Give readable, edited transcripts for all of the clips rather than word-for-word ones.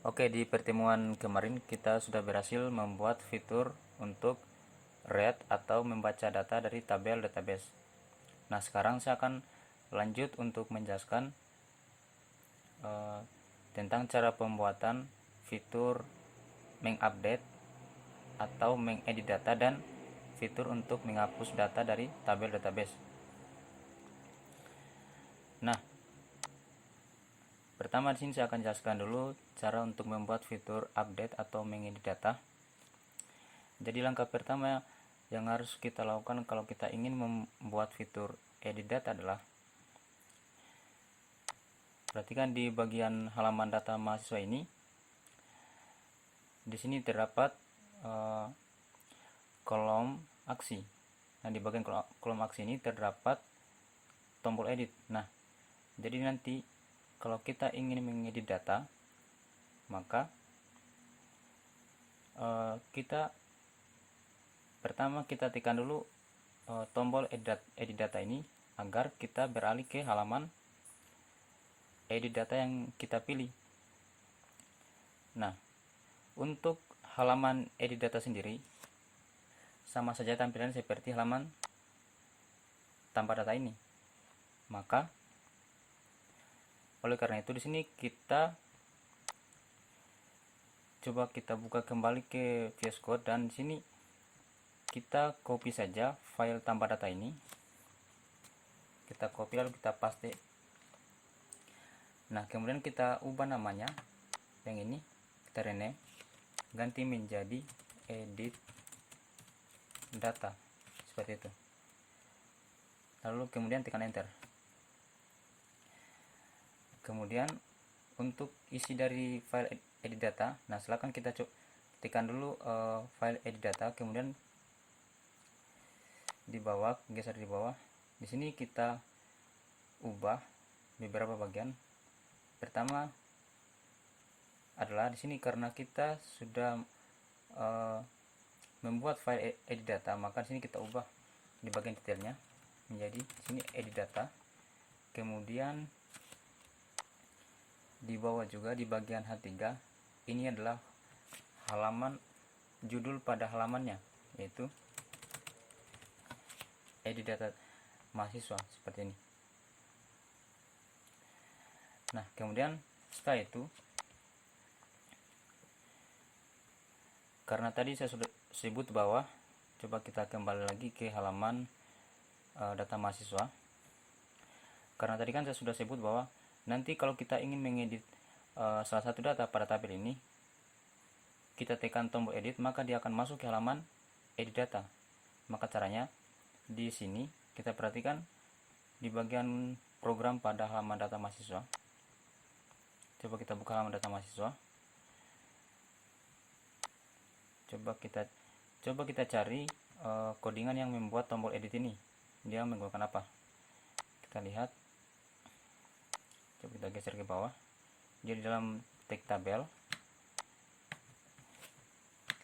Oke, di pertemuan kemarin kita sudah berhasil membuat fitur untuk read atau membaca data dari tabel database. Nah, sekarang saya akan lanjut untuk menjelaskan eh, tentang cara pembuatan fitur mengupdate atau mengedit data dan fitur untuk menghapus data dari tabel database. Nah, pertama di sini saya akan jelaskan dulu cara untuk membuat fitur update atau mengedit data. Jadi langkah pertama yang harus kita lakukan kalau kita ingin membuat fitur edit data adalah perhatikan di bagian halaman data mahasiswa ini. Di sini terdapat kolom aksi. Nah, di bagian kolom aksi ini terdapat tombol edit. Nah, jadi nanti kalau kita ingin mengedit data, maka kita pertama kita tekan dulu tombol edit data ini agar kita beralih ke halaman edit data yang kita pilih. Nah, untuk halaman edit data sendiri sama saja tampilan seperti halaman tanpa data ini. Maka oleh karena itu di sini kita coba kita buka kembali ke VS Code dan di sini kita copy saja file tanpa data ini. Kita copy lalu kita paste. Nah, kemudian kita ubah namanya yang ini, kita rename, ganti menjadi edit data seperti itu. Lalu kemudian tekan enter. Kemudian untuk isi dari file edit data, nah silakan kita tekan dulu file edit data, kemudian di bawah, geser di bawah. Di sini kita ubah beberapa bagian. Pertama adalah di sini karena kita sudah membuat file edit data, maka di sini kita ubah di bagian detailnya menjadi di sini edit data. Kemudian di bawah juga di bagian H3 ini adalah halaman judul pada halamannya, yaitu edit data mahasiswa seperti ini. Nah, kemudian setelah itu, karena tadi saya sudah sebut bahwa coba kita kembali lagi ke halaman data mahasiswa. Karena tadi kan saya sudah sebut bahwa nanti kalau kita ingin mengedit salah satu data pada tabel ini, kita tekan tombol edit, maka dia akan masuk ke halaman edit data. Maka caranya di sini kita perhatikan di bagian program pada halaman data mahasiswa. Coba kita buka halaman data mahasiswa. Coba kita cari codingan yang membuat tombol edit ini. Dia menggunakan apa? Kita lihat. Coba kita geser ke bawah. Jadi dalam tag tabel,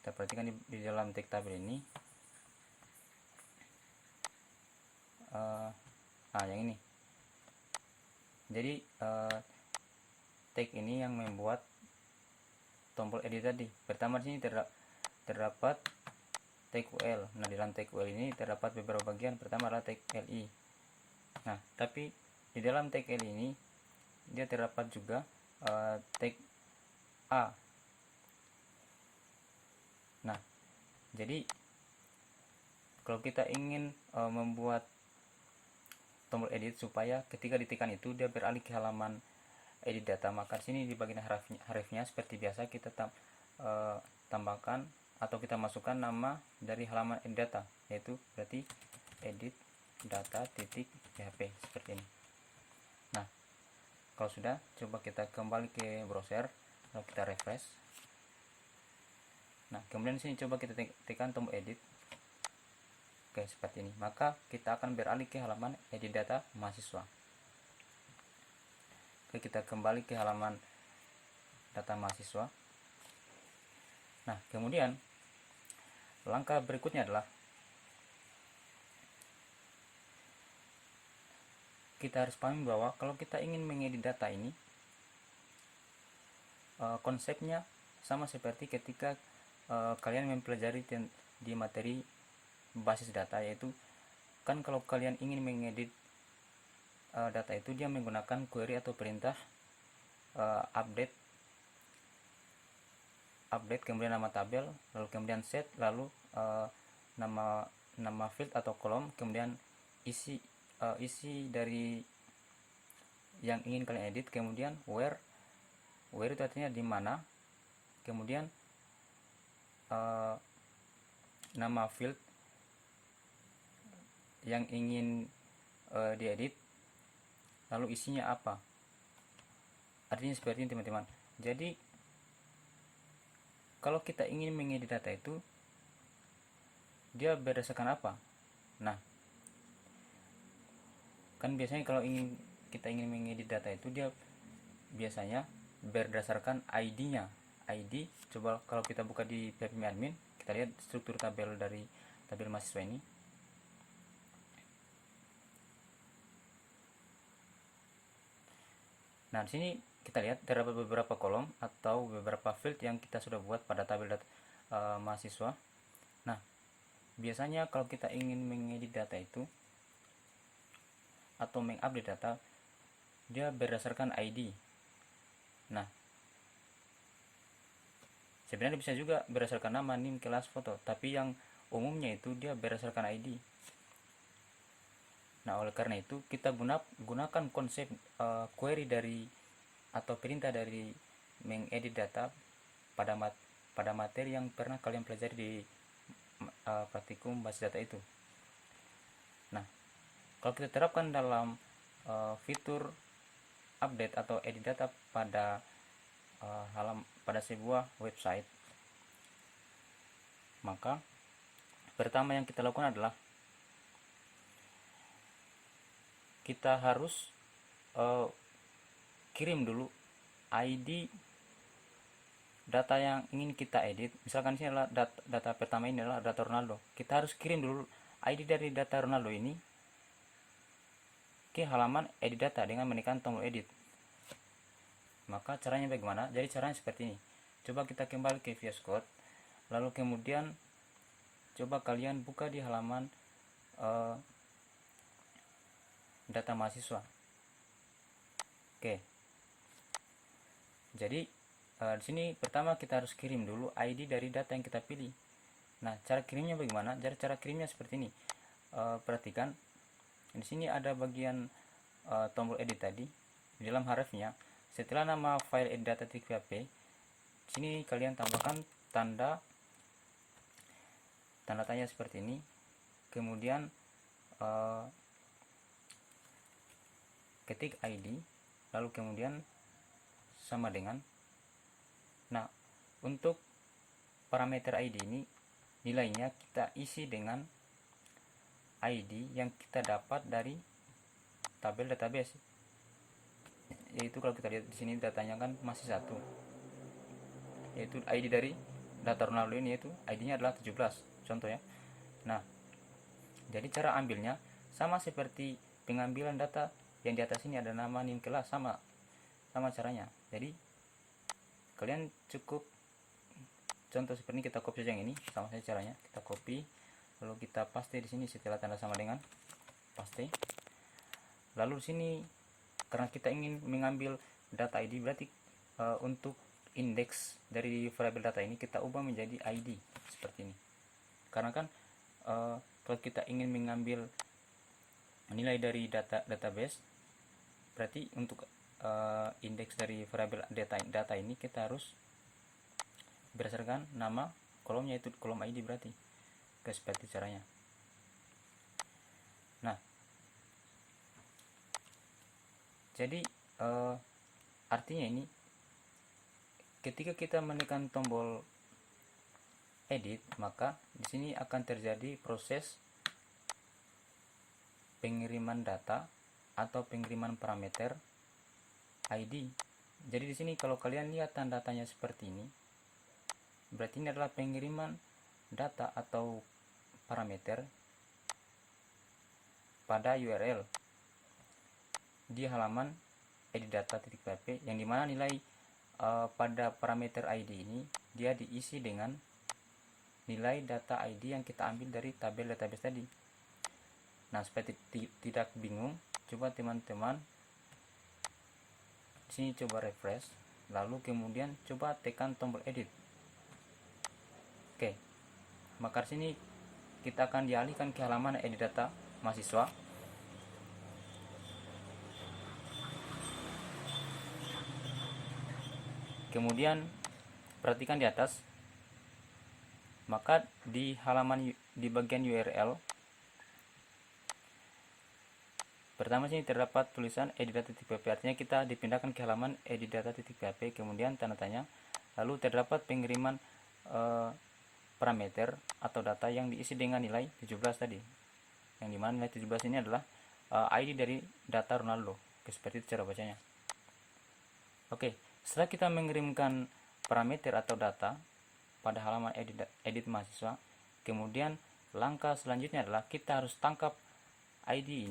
kita perhatikan di dalam tag tabel ini yang ini. Jadi tag ini yang membuat tombol edit tadi. Pertama di sini terdapat tag UL. Nah, di dalam tag UL ini terdapat beberapa bagian. Pertama adalah tag LI. Nah, tapi di dalam tag LI ini dia terdapat juga tag A. Nah, jadi kalau kita ingin membuat tombol edit supaya ketika ditekan itu dia beralih ke halaman edit data, maka sini di bagian hurufnya seperti biasa kita tambahkan atau kita masukkan nama dari halaman edit data, yaitu berarti edit data titik php seperti ini. Nah, kalau sudah, coba kita kembali ke browser lalu kita refresh. Nah, kemudian sini coba kita tekan tombol edit. Oke, seperti ini. Maka kita akan beralih ke halaman edit data mahasiswa. Oke, kita kembali ke halaman data mahasiswa. Nah, kemudian langkah berikutnya adalah kita harus pahami bahwa kalau kita ingin mengedit data ini, konsepnya sama seperti ketika kalian mempelajari di materi basis data, yaitu kan kalau kalian ingin mengedit data itu dia menggunakan query atau perintah update kemudian nama tabel, lalu kemudian set, lalu nama field atau kolom, kemudian isi dari yang ingin kalian edit, kemudian where itu artinya di mana, kemudian nama field yang ingin diedit, lalu isinya apa. Artinya seperti ini teman-teman. Jadi kalau kita ingin mengedit data itu, dia berdasarkan apa? Nah, kan biasanya kalau kita ingin mengedit data itu, dia biasanya berdasarkan ID-nya. ID, coba kalau kita buka di PHP admin, kita lihat struktur tabel dari tabel mahasiswa ini. Nah, di sini kita lihat terdapat beberapa kolom atau beberapa field yang kita sudah buat pada tabel data mahasiswa. Nah, biasanya kalau kita ingin mengedit data itu atau mengupdate data, dia berdasarkan ID. Nah, sebenarnya bisa juga berdasarkan nama, NIM, kelas, foto, tapi yang umumnya itu dia berdasarkan ID. Nah, oleh karena itu kita gunakan konsep query dari atau perintah dari mengedit data pada materi yang pernah kalian pelajari di praktikum basis data itu. Nah, kalau kita terapkan dalam fitur update atau edit data pada pada sebuah website, maka pertama yang kita lakukan adalah kita harus kirim dulu ID data yang ingin kita edit. Misalkan ini adalah data pertama, ini adalah data Ronaldo. Kita harus kirim dulu ID dari data Ronaldo ini ke halaman edit data dengan menekan tombol edit. Maka caranya bagaimana? Jadi caranya seperti ini. Coba kita kembali ke VS Code, lalu kemudian coba kalian buka di halaman data mahasiswa. Oke. Jadi di sini pertama kita harus kirim dulu ID dari data yang kita pilih. Nah, cara kirimnya bagaimana? Jadi cara kirimnya seperti ini. Perhatikan di sini ada bagian tombol edit tadi. Di dalam hurufnya, setelah nama file edit data.php, sini kalian tambahkan tanda tanya seperti ini. Kemudian ketik ID, lalu kemudian sama dengan. Nah, untuk parameter ID ini nilainya kita isi dengan ID yang kita dapat dari tabel database, yaitu kalau kita lihat di sini datanya kan masih satu, yaitu ID dari data Ronaldo ini, yaitu ID-nya adalah 17 contoh ya. Nah, jadi cara ambilnya sama seperti pengambilan data yang di atas ini, ada nama, NIM, kelas, sama caranya. Jadi kalian cukup contoh seperti ini, kita copy saja yang ini, sama saja caranya. Kita copy lalu kita paste di sini setelah tanda sama dengan, paste. Lalu di sini karena kita ingin mengambil data ID, berarti untuk indeks dari variabel data ini kita ubah menjadi ID seperti ini. Karena kan kalau kita ingin mengambil nilai dari database, berarti untuk indeks dari variabel data ini kita harus berdasarkan nama kolomnya, itu kolom ID berarti. Oke, seperti caranya. Nah, jadi artinya ini ketika kita menekan tombol edit, maka di sini akan terjadi proses pengiriman data atau pengiriman parameter ID. Jadi di sini kalau kalian lihat tanda-tanya seperti ini, berarti ini adalah pengiriman data atau parameter pada URL di halaman edit data.php, yang dimana nilai pada parameter ID ini dia diisi dengan nilai data ID yang kita ambil dari tabel database tadi. Nah, supaya tidak bingung, coba teman-teman sini coba refresh, lalu kemudian coba tekan tombol edit. Oke, maka sini kita akan dialihkan ke halaman edit data mahasiswa. Kemudian perhatikan di atas, maka di halaman di bagian URL pertama sini terdapat tulisan editdata.php, artinya kita dipindahkan ke halaman editdata.php, kemudian tanda tanya, lalu terdapat pengiriman parameter atau data yang diisi dengan nilai 17 tadi, yang dimana nilai 17 ini adalah ID dari data Ronaldo. Oke, seperti itu cara bacanya. Oke, setelah kita mengirimkan parameter atau data pada halaman edit mahasiswa, kemudian langkah selanjutnya adalah kita harus tangkap ID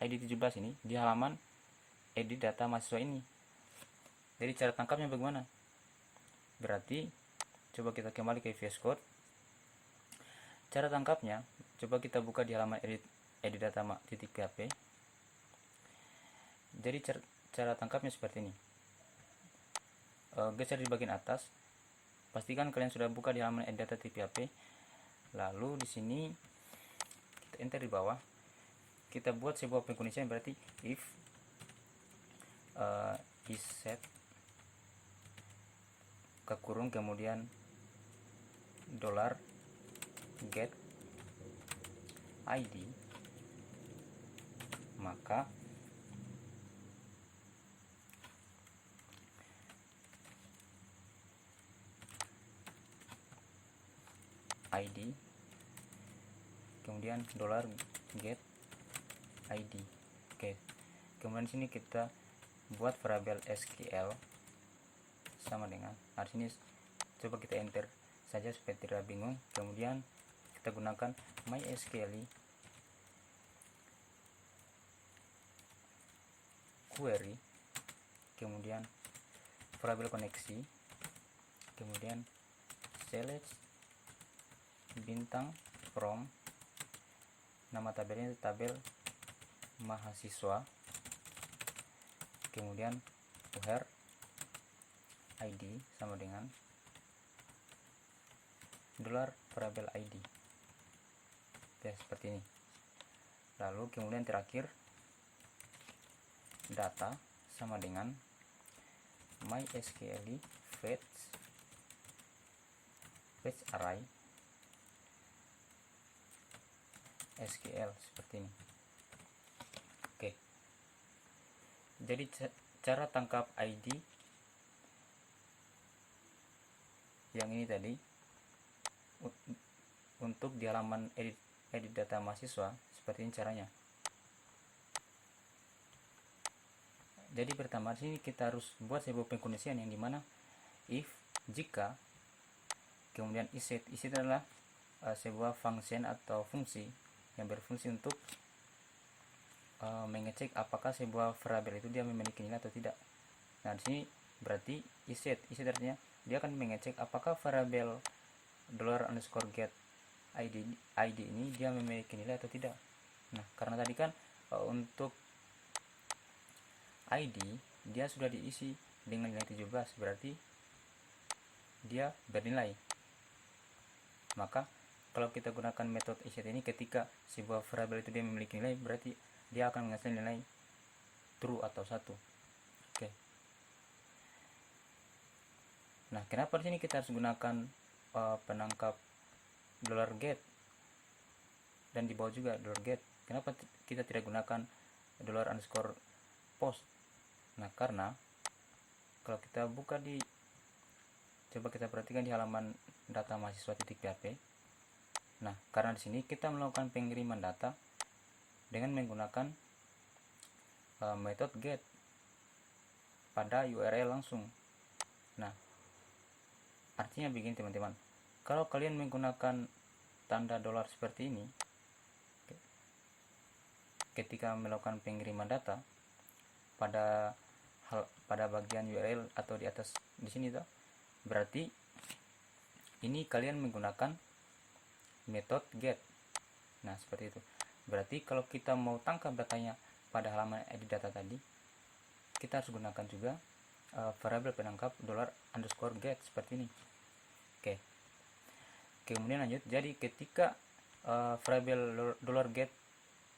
17 ini di halaman edit data mahasiswa ini. Jadi cara tangkapnya bagaimana? Berarti coba kita kembali ke VS Code. Cara tangkapnya, coba kita buka di halaman edit data.php. Jadi cara tangkapnya seperti ini. Geser di bagian atas. Pastikan kalian sudah buka di halaman edit data.php. Lalu di sini kita enter di bawah. Kita buat sebuah pengkondisian, berarti if is set kekurung kemudian $get ID, maka ID kemudian $get ID. Oke, kemudian sini kita buat variabel SQL sama dengan, nah sini coba kita enter saja supaya tidak bingung. Kemudian kita gunakan MySQL query, kemudian variabel koneksi, kemudian select bintang from, nama tabelnya tabel mahasiswa, kemudian where ID sama dengan $variabel ID. Oke, seperti ini. Lalu kemudian terakhir data sama dengan MySQL fetch array SQL seperti ini. Oke, jadi cara tangkap ID yang ini tadi untuk di halaman edit data mahasiswa seperti ini caranya. Jadi pertama sini kita harus buat sebuah pengkondisian yang dimana if jika, kemudian iset adalah sebuah function atau fungsi yang berfungsi untuk mengecek apakah sebuah variabel itu dia memiliki nilai atau tidak. Nah, di sini berarti iset artinya dia akan mengecek apakah variabel $_get ID ini dia memiliki nilai atau tidak. Nah, karena tadi kan untuk ID dia sudah diisi dengan nilai 17, berarti dia bernilai. Maka kalau kita gunakan metode iset ini, ketika sebuah variabel itu dia memiliki nilai, berarti dia akan menghasilkan nilai true atau 1. Oke. Nah, kenapa di sini kita harus gunakan penangkap $get dan di bawah juga $get? Kenapa kita tidak gunakan $post? Nah, karena kalau kita buka coba kita perhatikan di halaman data mahasiswa.php. Nah, karena di sini kita melakukan pengiriman data dengan menggunakan metode get pada URL langsung. Nah, artinya begini teman-teman, kalau kalian menggunakan tanda $ seperti ini ketika melakukan pengiriman data pada pada bagian URL atau di atas di sini tuh, berarti ini kalian menggunakan metode get. Nah, seperti itu. Berarti kalau kita mau tangkap datanya pada halaman edit data tadi, kita harus gunakan juga variabel penangkap $_get seperti ini. Oke. Kemudian lanjut. Jadi ketika variabel $get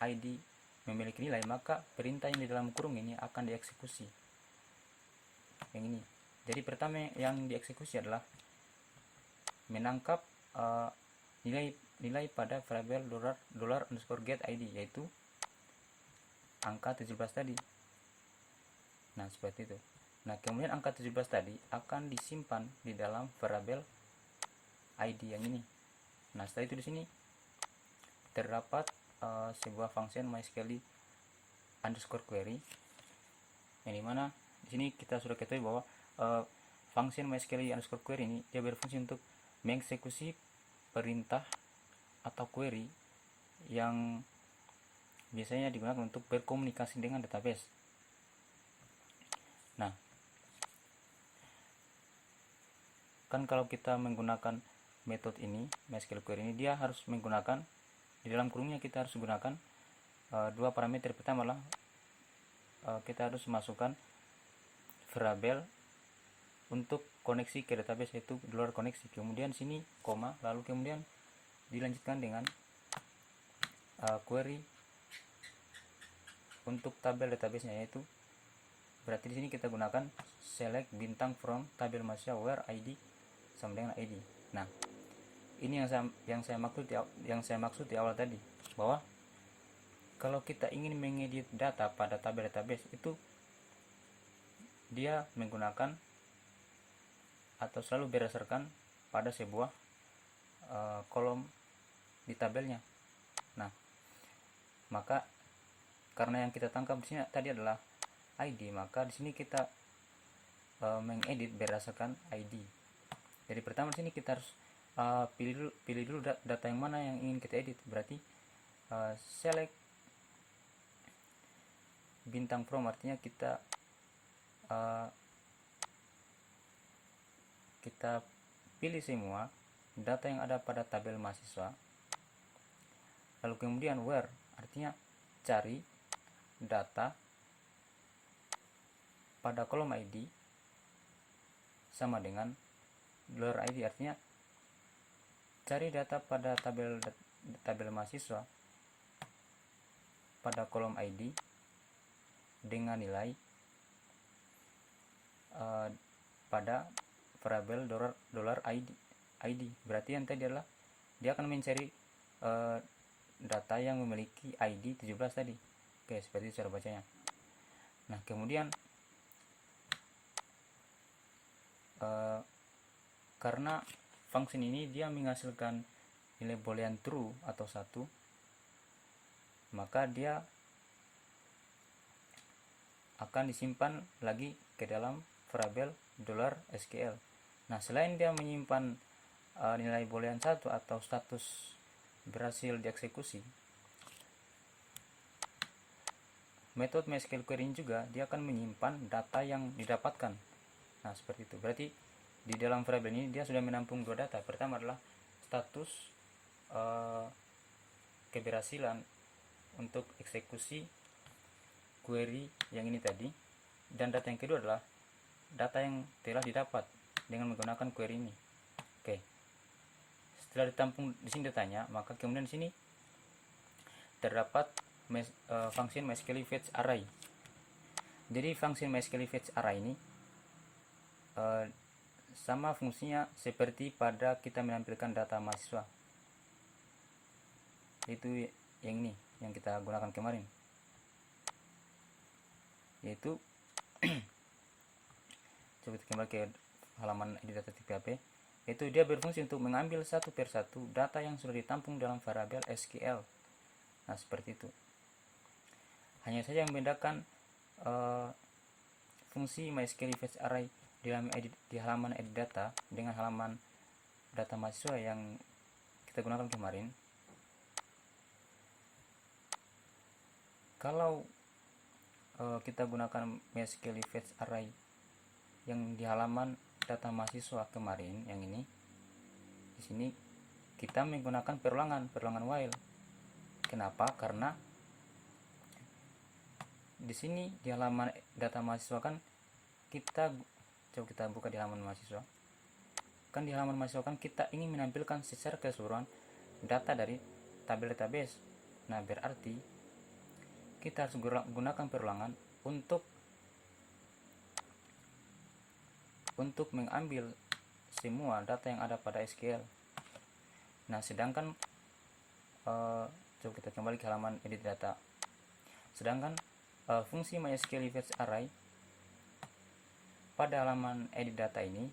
id memiliki nilai, maka perintah yang di dalam kurung ini akan dieksekusi. Yang ini. Jadi pertama yang dieksekusi adalah menangkap nilai pada variabel $_get id, yaitu angka 17 tadi. Nah, seperti itu. Nah, kemudian angka 17 tadi akan disimpan di dalam variabel id yang ini. Nah, setelah itu di sini terdapat sebuah function mysql_query, yang dimana di sini kita sudah ketahui bahwa function mysql_query ini dia berfungsi untuk mengeksekusi perintah atau query yang biasanya digunakan untuk berkomunikasi dengan database. Nah, kan kalau kita menggunakan metode ini, MySQL query ini, dia harus menggunakan, di dalam kurungnya kita harus gunakan dua parameter. Pertama adalah kita harus masukkan variabel untuk koneksi ke database, yaitu $koneksi. Kemudian sini koma, lalu kemudian dilanjutkan dengan query untuk tabel database-nya, yaitu berarti di sini kita gunakan select bintang from tabel mahasiswa where id sama dengan id. Nah, ini yang saya maksud di awal tadi, bahwa kalau kita ingin mengedit data pada tabel database itu dia menggunakan atau selalu berdasarkan pada sebuah kolom di tabelnya. Nah, maka karena yang kita tangkap di sini tadi adalah ID, maka di sini kita mengedit berdasarkan ID. Jadi pertama di sini kita harus pilih dulu data yang mana yang ingin kita edit. Berarti select bintang from, artinya kita pilih semua data yang ada pada tabel mahasiswa. Lalu kemudian where, artinya cari data pada kolom ID sama dengan $id, artinya cari data pada tabel mahasiswa pada kolom ID dengan nilai pada variabel $id. Berarti yang tadi adalah dia akan mencari data yang memiliki ID 17 tadi. Oke, seperti itu cara bacanya. Nah, kemudian karena function ini dia menghasilkan nilai boolean true atau 1, maka dia akan disimpan lagi ke dalam variabel $SQL. Nah, selain dia menyimpan nilai boolean 1 atau status berhasil dieksekusi, metode MySQL query juga dia akan menyimpan data yang didapatkan. Nah, seperti itu. Berarti di dalam variabel ini dia sudah menampung dua data. Pertama adalah status keberhasilan untuk eksekusi query yang ini tadi, dan data yang kedua adalah data yang telah didapat dengan menggunakan query ini. Oke. Setelah ditampung di sini datanya, maka kemudian di sini terdapat function mysql_fetch_array. Jadi function mysql_fetch_array ini sama fungsinya seperti pada kita menampilkan data mahasiswa, itu yang ini yang kita gunakan kemarin, yaitu coba kita kembali ke halaman edit data PHP. Itu dia berfungsi untuk mengambil satu persatu data yang sudah ditampung dalam variabel SQL. Nah, seperti itu. Hanya saja yang membedakan fungsi mysql_fetch_array di halaman edit data dengan halaman data mahasiswa yang kita gunakan kemarin. Kalau kita gunakan MySQL fetch array yang di halaman data mahasiswa kemarin, yang ini di sini kita menggunakan perulangan while. Kenapa? Karena di sini di halaman data mahasiswa kan coba kita buka di halaman mahasiswa. Kan di halaman mahasiswa kan kita ingin menampilkan secara keseluruhan data dari tabel database. Nah, berarti kita harus gunakan perulangan untuk mengambil semua data yang ada pada SQL. Nah, sedangkan coba kita kembali ke halaman edit data. Sedangkan fungsi MySQL fetch array pada halaman edit data ini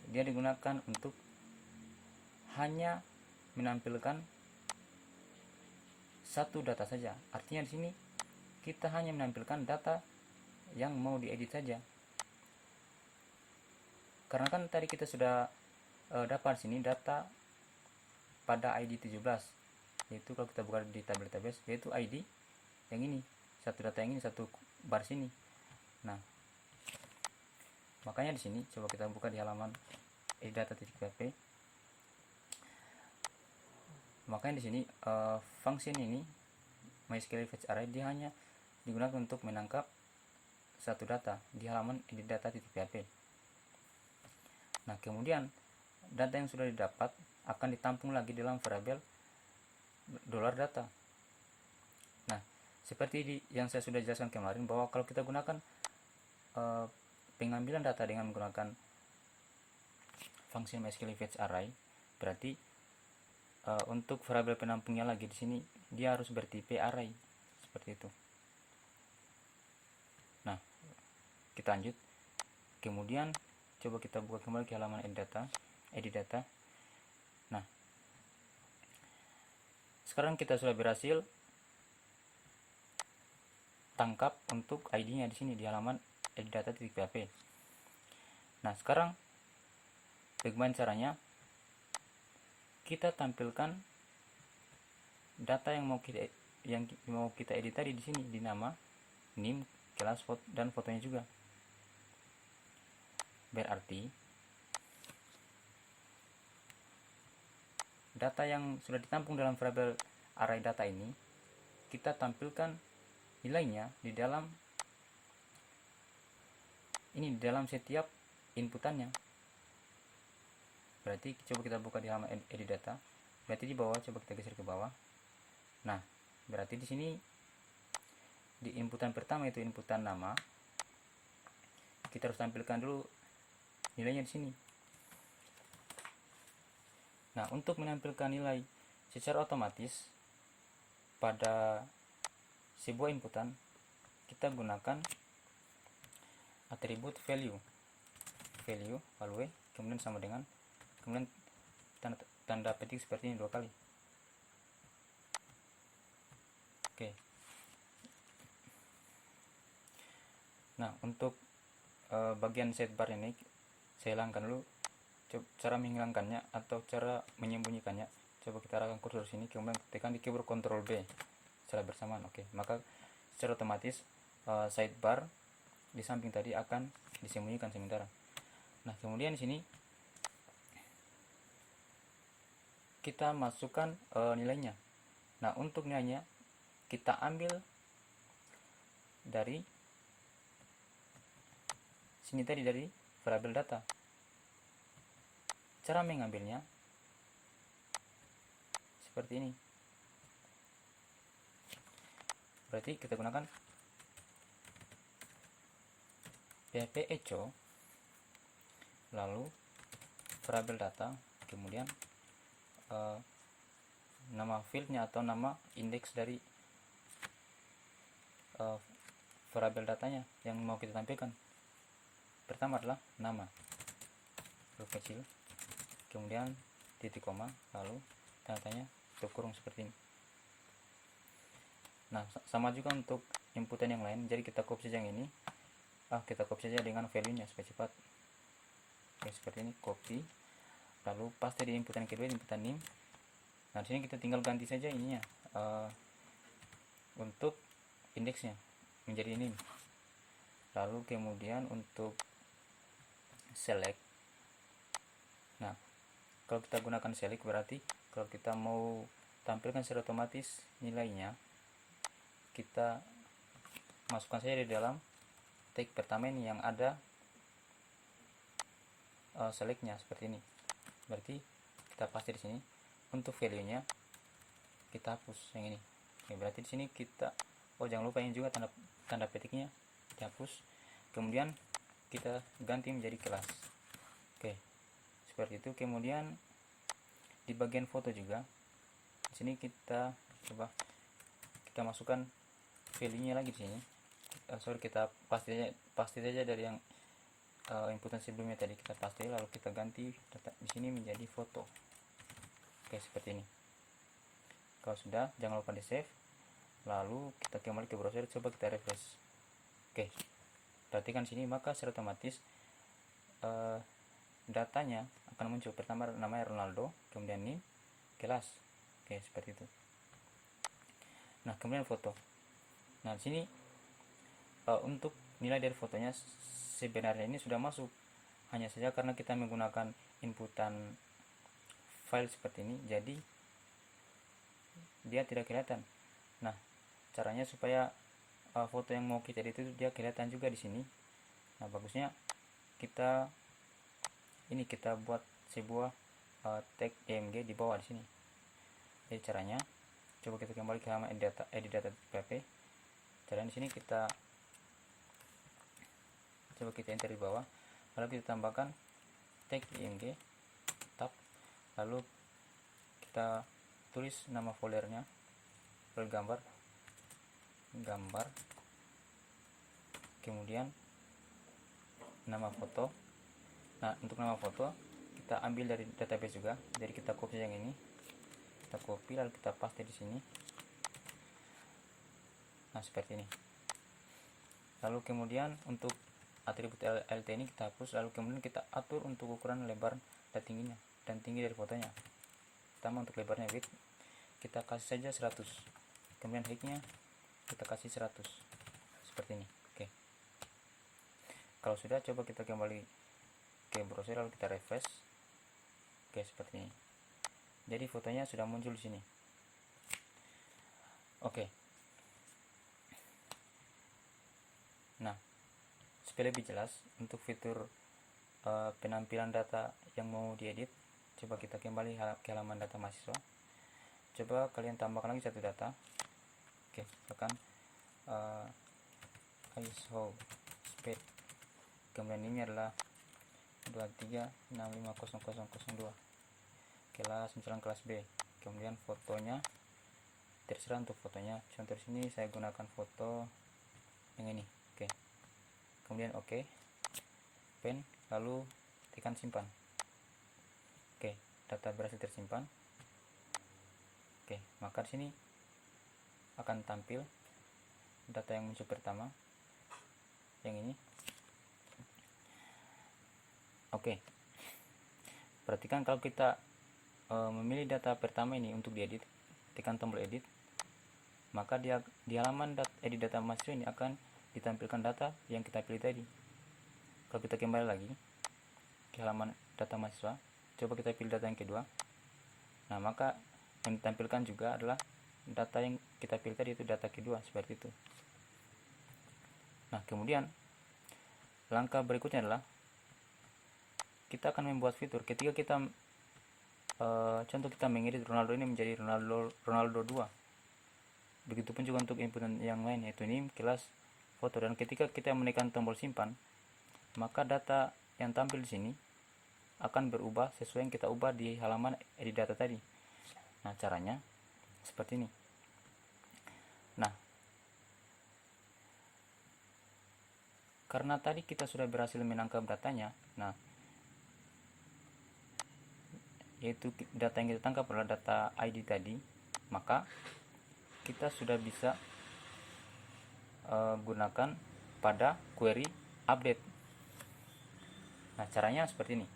dia digunakan untuk hanya menampilkan satu data saja. Artinya di sini kita hanya menampilkan data yang mau diedit saja. Karena kan tadi kita sudah dapat sini data pada ID 17, yaitu kalau kita buka di tabel database, yaitu ID yang ini, satu data yang ini, satu bar sini. Nah, makanya di sini coba kita buka di halaman edit data.php. Makanya di sini function ini MySQL fetch array dia hanya digunakan untuk menangkap satu data di halaman edit data.php. Nah, kemudian data yang sudah didapat akan ditampung lagi dalam variabel $data. Nah, seperti yang saya sudah jelaskan kemarin, bahwa kalau kita gunakan pengambilan data dengan menggunakan fungsi MySQL fetch array, berarti untuk variabel penampungnya lagi di sini dia harus bertipe array seperti itu. Nah, kita lanjut. Kemudian coba kita buka kembali ke halaman edit data. Nah, sekarang kita sudah berhasil tangkap untuk ID-nya di sini di halaman edit data.php. Nah, sekarang bagaimana caranya? Kita tampilkan data yang mau kita edit tadi di sini, di nama, name, kelas, dan fotonya juga. Berarti data yang sudah ditampung dalam variabel array data ini kita tampilkan nilainya di dalam setiap inputannya. Berarti coba kita buka di halaman edit data. Berarti di bawah, coba kita geser ke bawah. Nah, berarti di sini di inputan pertama, itu inputan nama, kita harus tampilkan dulu nilainya di sini. Nah, untuk menampilkan nilai secara otomatis pada sebuah inputan, kita gunakan atribut value, kemudian sama dengan, kemudian tanda petik seperti ini 2 kali. Oke. Nah, untuk bagian sidebar ini saya hilangkan dulu. Cara menghilangkannya atau cara menyembunyikannya, coba kita arahkan kursor sini, kemudian tekan di keyboard Ctrl B secara bersamaan. Oke, maka secara otomatis sidebar di samping tadi akan disembunyikan sementara. Nah, kemudian di sini kita masukkan nilainya. Nah, untuk nilainya kita ambil dari sini tadi, dari variabel data. Cara mengambilnya seperti ini. Berarti kita gunakan php echo, lalu variabel data, kemudian nama fieldnya atau nama indeks dari variabel datanya yang mau kita tampilkan. Pertama adalah nama, huruf kecil, kemudian titik koma, lalu tanda-tanya tutup kurung seperti ini. Nah, sama juga untuk inputan yang lain. Jadi kita copy saja yang ini, kita copy saja dengan value-nya supaya cepat. Oke, seperti ini, copy, lalu paste di inputan kedua, inputan name. Nah, di sini kita tinggal ganti saja ininya untuk indeksnya. menjadi ini. Lalu kemudian untuk select, nah kalau kita gunakan select berarti kalau kita mau tampilkan secara otomatis nilainya, kita masukkan saja di dalam tag pertama ini yang ada selectnya seperti ini. Berarti kita paste di sini. Untuk value nya kita hapus yang ini. Oke, berarti di sini kita jangan lupa ini juga tanda petiknya dihapus. Kemudian kita ganti menjadi kelas. Oke, seperti itu. Kemudian di bagian foto juga di sini kita coba kita masukkan value nya lagi di sini. Kita paste saja dari yang inputan sebelumnya tadi, kita paste lalu kita ganti data di sini menjadi foto. Oke, seperti ini. Kalau sudah, jangan lupa di save, lalu kita kembali ke browser, coba kita refresh. Oke, perhatikan sini, maka secara otomatis datanya akan muncul. Pertama namanya Ronaldo, kemudian ini kelas. Oke, seperti itu. Nah, kemudian foto. Nah, di sini untuk nilai dari fotonya sebenarnya ini sudah masuk, hanya saja karena kita menggunakan inputan file seperti ini, jadi dia tidak kelihatan. Nah, caranya supaya foto yang mau kita edit itu dia kelihatan juga di sini. Nah, bagusnya kita buat sebuah tag img di bawah di sini. Jadi caranya, coba kita kembali ke halaman edit data.php. Caranya di sini kita coba kita enter di bawah, lalu kita tambahkan tag img tab, lalu kita tulis nama foldernya, lalu gambar, kemudian nama foto. Nah, untuk nama foto kita ambil dari database juga, jadi kita copy yang ini, kita copy lalu kita paste di sini. Nah, seperti ini. Lalu kemudian untuk atribut lt ini kita hapus, lalu kemudian kita atur untuk ukuran lebar dan tingginya dan tinggi dari fotonya. Pertama untuk lebarnya width kita kasih saja 100, kemudian height-nya kita kasih 100 seperti ini. Oke, kalau sudah, coba kita kembali ke browser lalu kita refresh. Oke, seperti ini. Jadi fotonya sudah muncul di sini. Oke, nah supaya lebih jelas untuk fitur penampilan data yang mau diedit, coba kita kembali ke halaman data mahasiswa. Coba kalian tambahkan lagi satu data. Oke, misalkan ISO speed, kemudian ini adalah 23650002, kelas misalkan kelas B. Kemudian fotonya terserah untuk fotonya, contoh sini saya gunakan foto yang ini. Oke, kemudian oke, pen, lalu tekan simpan. Oke, data berhasil tersimpan. Oke, maka di sini akan tampil data yang muncul pertama, yang ini. Oke, perhatikan kalau kita memilih data pertama ini untuk diedit, tekan tombol edit, maka dia di halaman edit data mahasiswa ini akan ditampilkan data yang kita pilih tadi. Kalau kita kembali lagi ke halaman data mahasiswa, coba kita pilih data yang kedua. Nah, maka yang ditampilkan juga adalah data yang kita pilih tadi, itu data kedua, seperti itu. Nah, kemudian langkah berikutnya adalah kita akan membuat fitur ketika kita contoh kita mengedit Ronaldo ini menjadi Ronaldo 2. Begitupun juga untuk input yang lain, yaitu ini kelas foto, dan ketika kita menekan tombol simpan, maka data yang tampil di sini akan berubah sesuai yang kita ubah di halaman edit data tadi. Nah, caranya seperti ini. Nah, karena tadi kita sudah berhasil menangkap datanya, nah yaitu data yang kita tangkap adalah data ID tadi, maka kita sudah bisa gunakan pada query update. Nah, caranya seperti ini.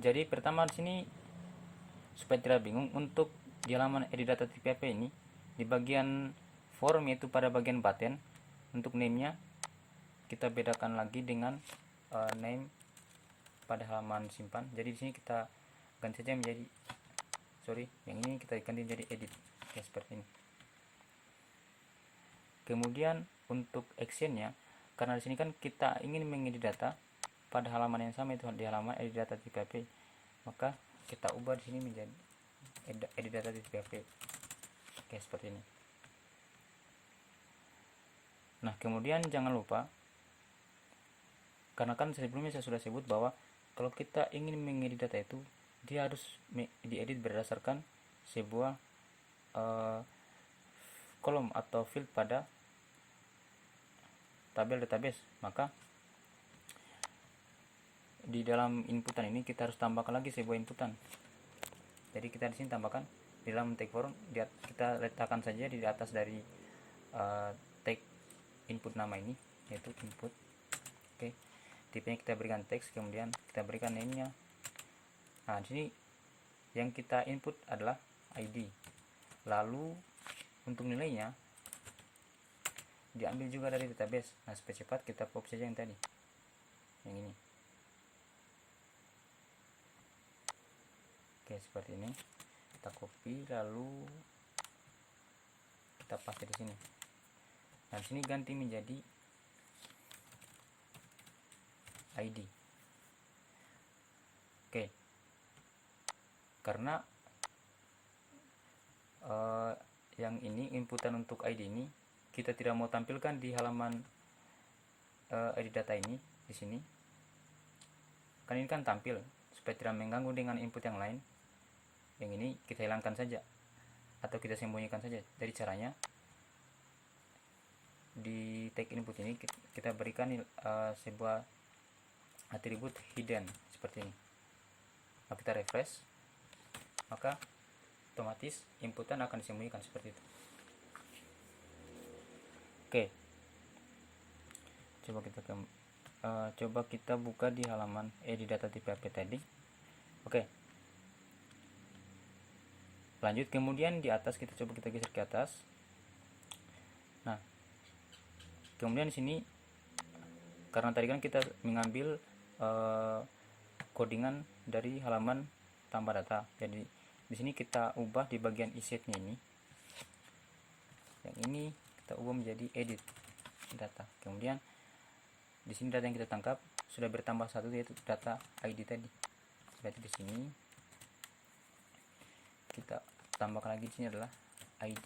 Jadi pertama di sini supaya tidak bingung, untuk di halaman edit data TPP ini di bagian form, yaitu pada bagian button, untuk name-nya kita bedakan lagi dengan name pada halaman simpan. Jadi di sini kita ganti saja menjadi, yang ini kita ganti menjadi edit, ya seperti ini. Kemudian untuk actionnya, karena di sini kan kita ingin mengedit data pada halaman yang sama, itu di halaman edit data TPP, maka kita ubah di sini menjadi edit data TPP. Oke, seperti ini. Nah, kemudian jangan lupa, karena kan sebelumnya saya sudah sebut bahwa kalau kita ingin mengedit data itu, dia harus diedit berdasarkan sebuah kolom atau field pada tabel database. Maka di dalam inputan ini kita harus tambahkan lagi sebuah inputan. Jadi kita di sini tambahkan di dalam tag form, kita letakkan saja di atas dari tag input nama ini, yaitu input. Oke, tipenya kita berikan teks, kemudian kita berikan name-nya. Nah, di sini yang kita input adalah ID. Lalu untuk nilainya diambil juga dari database. Nah, supaya cepat kita copy saja yang tadi, yang ini. Oke, seperti ini. Kita copy lalu kita paste di sini. Nah, di sini ganti menjadi ID. Oke. Karena yang ini inputan untuk ID ini kita tidak mau tampilkan di halaman edit data ini di sini. Kan ini kan tampil, supaya tidak mengganggu dengan input yang lain. Yang ini kita hilangkan saja atau kita sembunyikan saja. Jadi caranya di tag input ini kita berikan sebuah atribut hidden seperti ini. Kalau kita refresh, maka otomatis inputan akan disembunyikan seperti itu. Oke, coba kita buka di halaman edit data TPP tadi. Oke, lanjut. Kemudian di atas kita geser ke atas. Nah, kemudian di sini karena tadi kan kita mengambil codingan dari halaman tambah data, jadi di sini kita ubah di bagian isetnya ini. Yang ini kita ubah menjadi edit data. Kemudian di sini data yang kita tangkap sudah bertambah satu, yaitu data ID tadi. Berarti di sini kita tambahkan lagi, di sini adalah ID.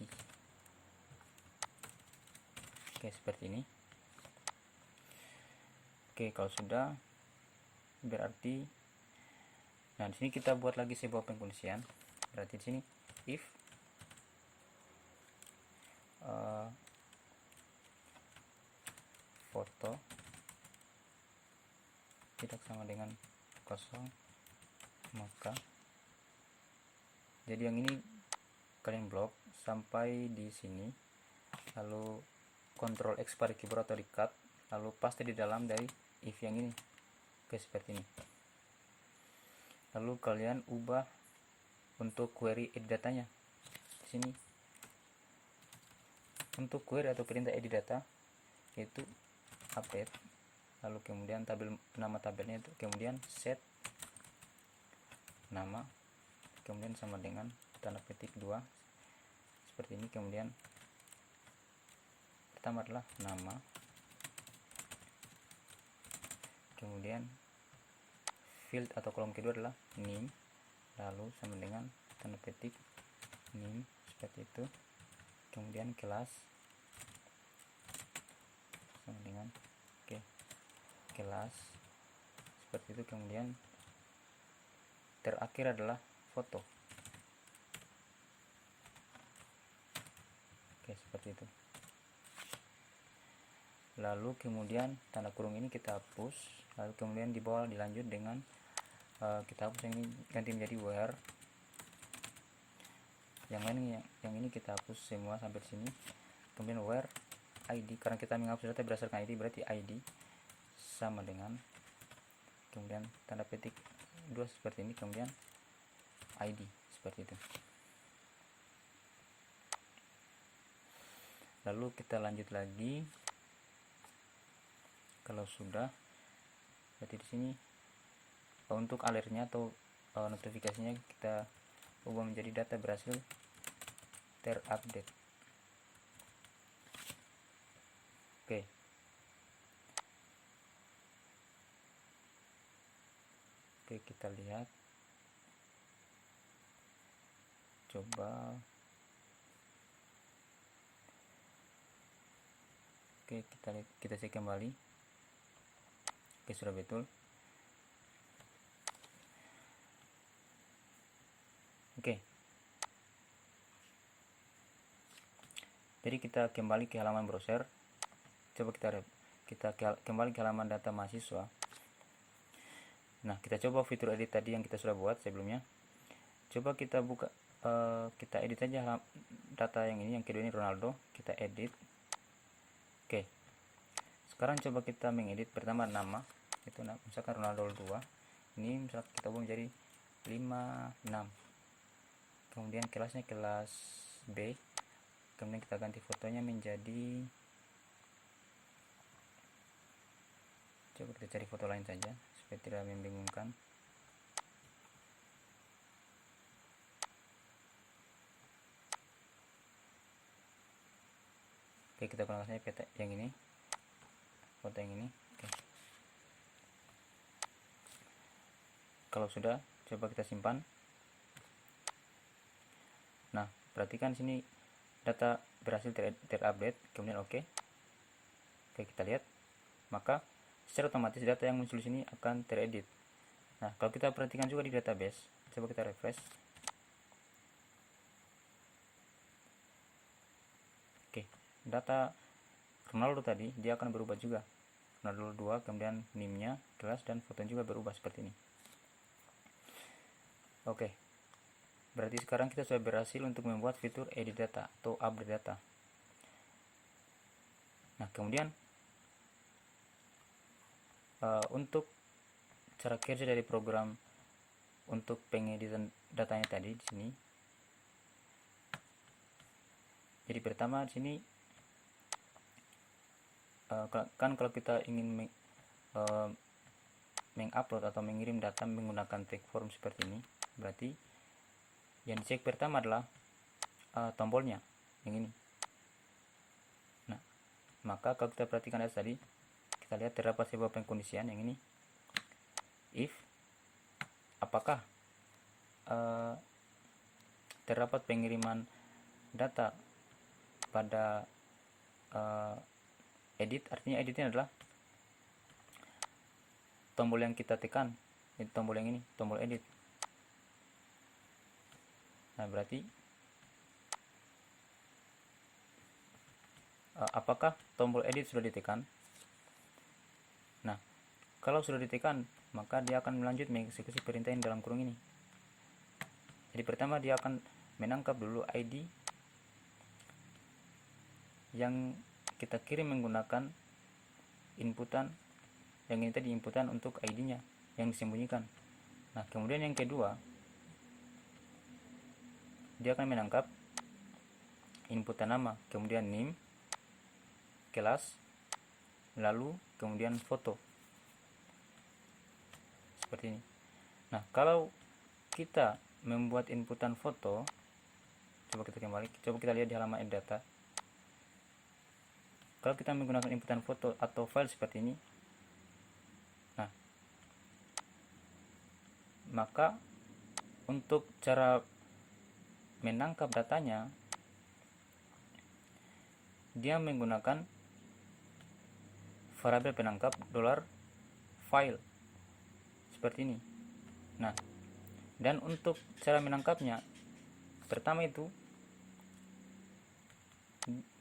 Oke, seperti ini. Oke, kalau sudah, berarti nah di sini kita buat lagi sebuah pengkondisian. Berarti di sini if foto tidak sama dengan kosong, maka jadi yang ini kalian blok sampai di sini, lalu Ctrl X pada keyboard atau di cut, lalu paste di dalam dari if yang ini. Oke, seperti ini. Lalu kalian ubah untuk query edit datanya di sini. Untuk query atau perintah edit data yaitu update, lalu kemudian nama tabelnya itu, kemudian set nama, kemudian sama dengan tanda petik 2 seperti ini. Kemudian pertama adalah nama, kemudian field atau kolom kedua adalah name, lalu sama dengan tanda petik name seperti itu. Kemudian kelas sama dengan kelas seperti itu. Kemudian terakhir adalah foto. Oke, seperti itu. Lalu kemudian tanda kurung ini kita hapus, lalu kemudian di bawah dilanjut dengan kita hapus yang ini, ganti menjadi where. Yang ini kita hapus semua sampai di sini. Kemudian where ID, karena kita menghapus data berdasarkan ID, berarti ID sama dengan, kemudian tanda petik dua seperti ini, kemudian ID seperti itu. Lalu kita lanjut lagi. Kalau sudah, berarti di sini untuk alertnya atau notifikasinya kita ubah menjadi data berhasil terupdate. Oke. Oke, kita lihat. Coba. Oke, kita cek kembali. Oke, sudah betul. Oke. Jadi kita kembali ke halaman browser. Coba kita kembali ke halaman data mahasiswa. Nah, kita coba fitur edit tadi yang kita sudah buat sebelumnya. Coba kita buka, kita edit saja data yang ini, yang kedua ini Ronaldo. Kita edit. Oke. Sekarang coba kita mengedit pertama nama. Itu misalkan Ronaldo 2. Ini misalkan kita ubah menjadi 56. Kemudian kelasnya kelas B. Kemudian kita ganti fotonya menjadi, coba kita cari foto lain saja supaya tidak membingungkan. Oke, kita gunakan saja peta yang ini, foto yang ini. Oke. Kalau sudah, coba kita simpan. Nah, perhatikan sini data berhasil terupdate, kemudian oke. Oke, kita lihat. Maka secara otomatis data yang muncul di sini akan teredit. Nah, kalau kita perhatikan juga di database, coba kita refresh. Oke, data Ronaldo tadi dia akan berubah juga. Ronaldo 2, kemudian NIM-nya, kelas, dan foto juga berubah seperti ini. Oke. Berarti sekarang kita sudah berhasil untuk membuat fitur edit data atau update data. Nah, kemudian untuk cara kerja dari program untuk pengeditan datanya tadi di sini. Jadi pertama di sini kan kalau kita ingin mengupload atau mengirim data menggunakan tag form seperti ini, berarti yang dicek pertama adalah tombolnya yang ini. Nah, maka kalau kita perhatikan tadi, kita lihat terdapat sebuah pengkondisian yang ini. If apakah terdapat pengiriman data pada edit, artinya editnya adalah tombol yang kita tekan, itu tombol yang ini, tombol edit. Nah, berarti apakah tombol edit sudah ditekan? Nah, kalau sudah ditekan, maka dia akan melanjut mengeksekusi perintah yang dalam kurung ini. Jadi pertama dia akan menangkap dulu ID yang kita kirim menggunakan inputan, yang ini tadi inputan untuk ID-nya yang disembunyikan. Nah, kemudian yang kedua, dia akan menangkap inputan nama, kemudian NIM, kelas, lalu kemudian foto. Seperti ini. Nah, kalau kita membuat inputan foto, coba kita kembali, coba kita lihat di halaman edit data. Kalau kita menggunakan inputan foto atau file seperti ini, nah, maka untuk cara menangkap datanya, dia menggunakan variabel penangkap $file seperti ini. Nah, dan untuk cara menangkapnya, pertama itu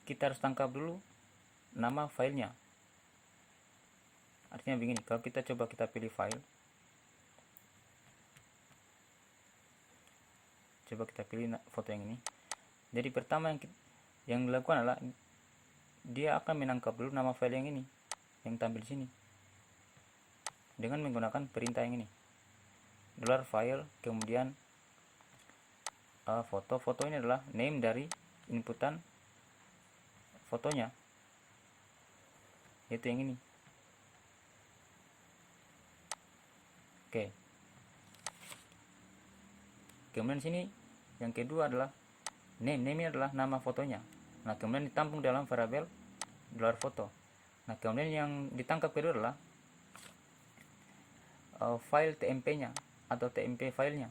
kita harus tangkap dulu nama filenya. Artinya begini, kalau kita coba kita pilih file, coba kita pilih foto yang ini. Jadi pertama yang dilakukan adalah dia akan menangkap dulu nama file yang ini, yang tampil di sini, dengan menggunakan perintah yang ini. $file, kemudian foto ini adalah name dari inputan fotonya, yaitu yang ini. Oke. Kemudian sini yang kedua adalah name ini adalah nama fotonya. Nah, kemudian ditampung dalam variabel $photo. Nah, kemudian yang ditangkap kedua adalah file tmp-nya atau tmp filenya,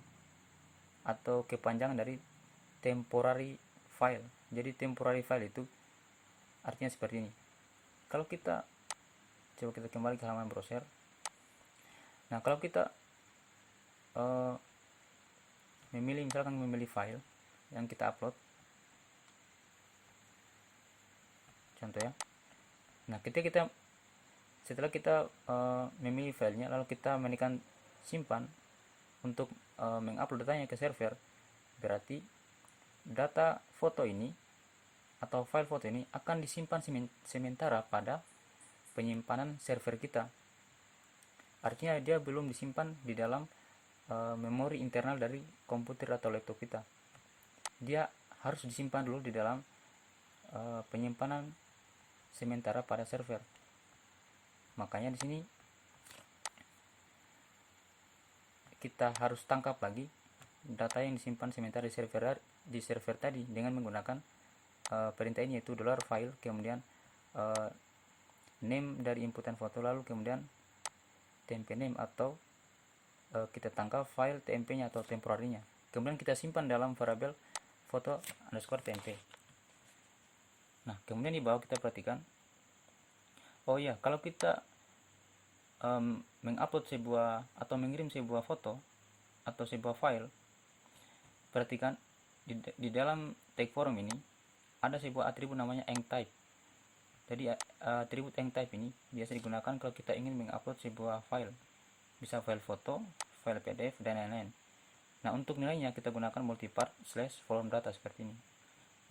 atau kepanjangan dari temporary file. Jadi temporary file itu artinya seperti ini. Kalau kita coba kita kembali ke halaman browser. Nah, kalau kita misalkan memilih file yang kita upload, contoh ya. Nah, setelah kita memilih filenya, lalu kita menekan simpan untuk mengupload datanya ke server, berarti data foto ini atau file foto ini akan disimpan sementara pada penyimpanan server kita. Artinya dia belum disimpan di dalam memori internal dari komputer atau laptop kita. Dia harus disimpan dulu di dalam penyimpanan sementara pada server. Makanya di sini kita harus tangkap lagi data yang disimpan sementara di server tadi dengan menggunakan perintah ini, yaitu $file, kemudian name dari inputan foto, lalu kemudian temp name atau kita tangkap file tmp-nya atau temporary-nya. Kemudian kita simpan dalam variabel foto_tmp. Nah, kemudian di bawah kita perhatikan, oh ya, kalau kita mengupload sebuah atau mengirim sebuah foto atau sebuah file, perhatikan di dalam tag form ini ada sebuah atribut namanya enctype. Jadi atribut enctype ini biasa digunakan kalau kita ingin mengupload sebuah file, bisa file foto, file PDF, dan lain-lain. Nah, untuk nilainya kita gunakan multipart / volume data seperti ini.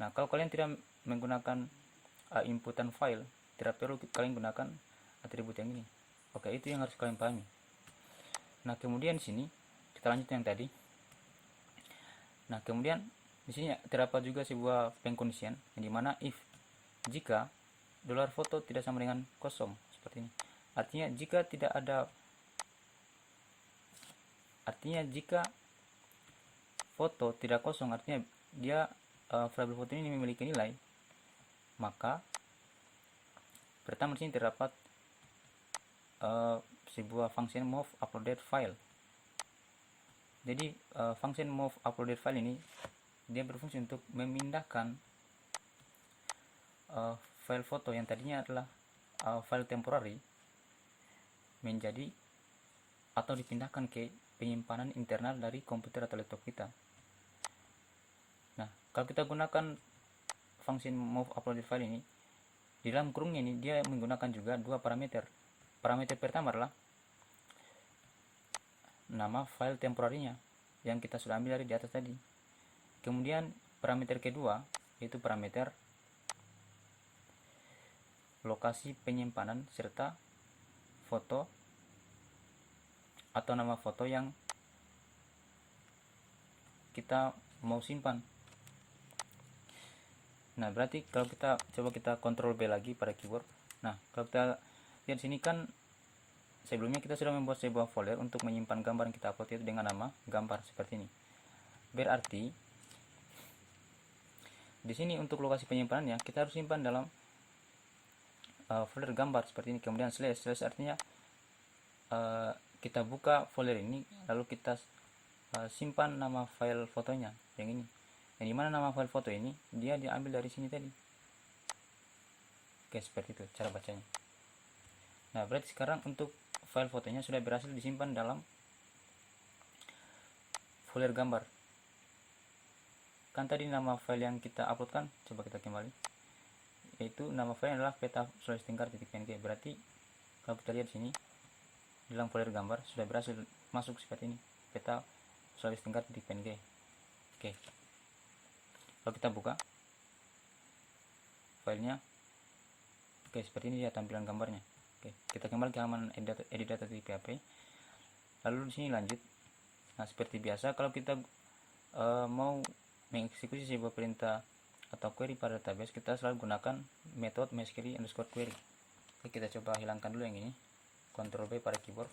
Nah, kalau kalian tidak menggunakan inputan file, tidak perlu kalian gunakan atribut yang ini. Oke, itu yang harus kalian pahami. Nah, kemudian di sini kita lanjut yang tadi. Nah, kemudian di sini terdapat juga sebuah pengkondisian yang dimana if jika $photo tidak sama dengan kosong seperti ini. Artinya jika foto tidak kosong, artinya dia variabel foto ini memiliki nilai, maka pertama di sini terdapat sebuah function move uploaded file. Jadi function move uploaded file ini dia berfungsi untuk memindahkan file foto yang tadinya adalah file temporary menjadi atau dipindahkan ke penyimpanan internal dari komputer atau laptop kita. Nah, kalau kita gunakan function move uploaded file ini, di dalam kurungnya ini dia menggunakan juga dua parameter. Parameter pertama adalah nama file temporary-nya yang kita sudah ambil dari di atas tadi. Kemudian parameter kedua yaitu parameter lokasi penyimpanan serta foto atau nama foto yang kita mau simpan. Nah, berarti kalau kita coba kita kontrol B lagi pada keyboard. Nah, kalau kita lihat sini kan sebelumnya kita sudah membuat sebuah folder untuk menyimpan gambar yang kita upload, itu dengan nama gambar seperti ini. Berarti di sini untuk lokasi penyimpanannya kita harus simpan dalam folder gambar seperti ini. Kemudian slash artinya kita buka folder ini lalu kita simpan nama file fotonya yang ini. Yang dimana nama file foto ini dia diambil dari sini tadi. Oke, seperti itu cara bacanya. Nah, berarti sekarang untuk file fotonya sudah berhasil disimpan dalam folder gambar. Kan tadi nama file yang kita upload kan, coba kita kembali, yaitu nama file adalah peta/tingkar.png. Berarti kalau kita lihat sini dalam folder gambar sudah berhasil masuk seperti ini, peta/tingkar.png. Oke, kalau kita buka filenya, oke, seperti ini dia tampilan gambarnya. Oke, kita kembali ke halaman edit data.php. Lalu di sini lanjut. Nah, seperti biasa kalau kita mau mengeksekusi sebuah perintah atau query pada database, kita selalu gunakan metode mysql_query. Oke, kita coba hilangkan dulu yang ini, Ctrl V pada keyboard.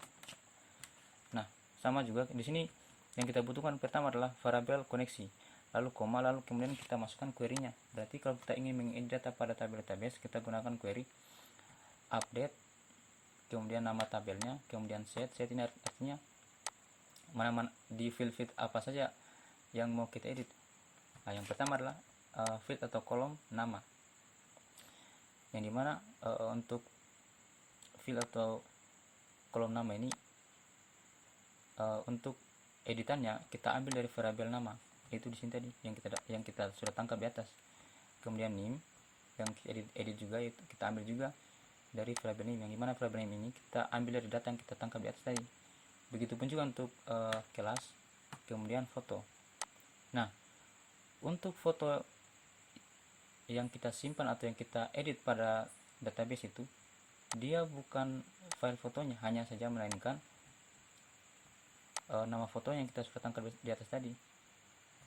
Nah, sama juga di sini yang kita butuhkan pertama adalah variabel koneksi, lalu koma, lalu kemudian kita masukkan query-nya. Berarti kalau kita ingin mengedit data pada tabel database, kita gunakan query update, kemudian nama tabelnya, kemudian set ini artinya mana di field apa saja yang mau kita edit. Nah, yang pertama adalah field atau kolom nama, yang dimana untuk field atau kolom nama ini untuk editannya kita ambil dari variabel nama, itu di sini tadi yang kita sudah tangkap di atas. Kemudian name yang edit juga itu kita ambil juga dari variabel name, yang dimana variabel name ini kita ambil dari data yang kita tangkap di atas tadi. Begitupun juga untuk kelas, kemudian foto. Nah, untuk foto yang kita simpan atau yang kita edit pada database itu, dia bukan file fotonya hanya saja, melainkan nama foto yang kita sudah tangkap di atas tadi.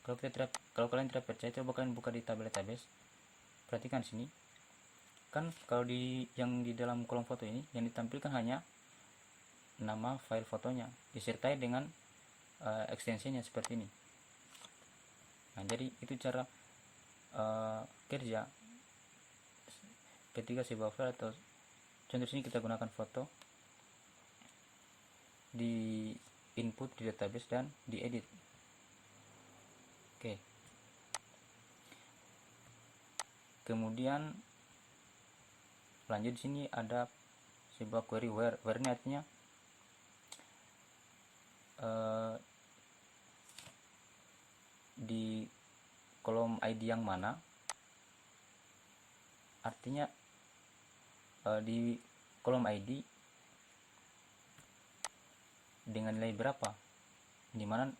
Kalau kalian tidak percaya, coba kalian buka di tabel database, perhatikan sini kan, kalau yang di dalam kolom foto ini yang ditampilkan hanya nama file fotonya disertai dengan ekstensinya seperti ini. Nah, jadi itu cara kerja ketika sebuah file, atau contoh sini kita gunakan foto di input di database dan diedit. Oke. Kemudian lanjut, di sini ada sebuah query where ini artinya di kolom ID yang mana, artinya di kolom ID dengan nilai berapa, dimana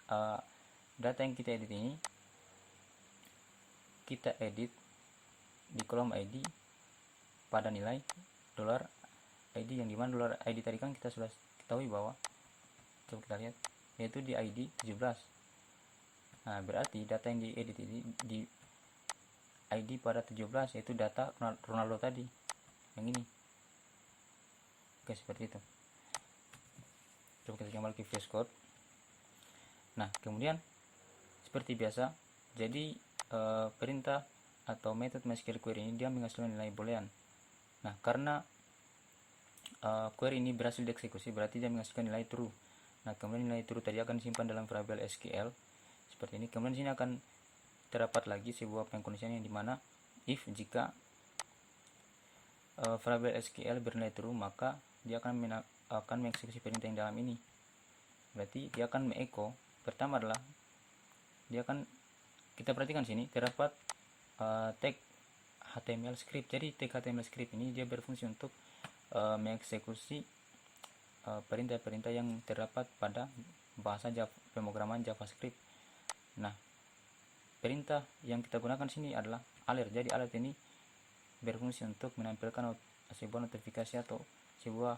data yang kita edit ini kita edit di kolom ID pada nilai $ID, yang dimana $ID tadi kan kita sudah ketahui bahwa, coba kita lihat, yaitu di ID 17. Nah, berarti data yang diedit ini di ID pada 17, yaitu data Ronaldo tadi, yang ini. Oke, seperti itu. Coba kita kembali ke VS Code. Nah, kemudian seperti biasa, jadi perintah atau metode mysql_query ini dia menghasilkan nilai boolean. Nah, karena query ini berhasil dieksekusi, berarti dia menghasilkan nilai true. Nah, kemudian nilai true tadi akan disimpan dalam variabel SQL seperti ini. Kemudian sini akan terdapat lagi sebuah pengkondisian yang dimana if jika variabel SQL bernilai true, maka dia akan mengeksekusi perintah yang dalam ini. Berarti dia akan mengecho, pertama adalah dia akan, kita perhatikan sini terdapat tag HTML script. Jadi tag HTML script ini dia berfungsi untuk mengeksekusi perintah-perintah yang terdapat pada bahasa pemrograman JavaScript. Nah, perintah yang kita gunakan sini adalah alert. Jadi alert ini berfungsi untuk menampilkan sebuah notifikasi atau sebuah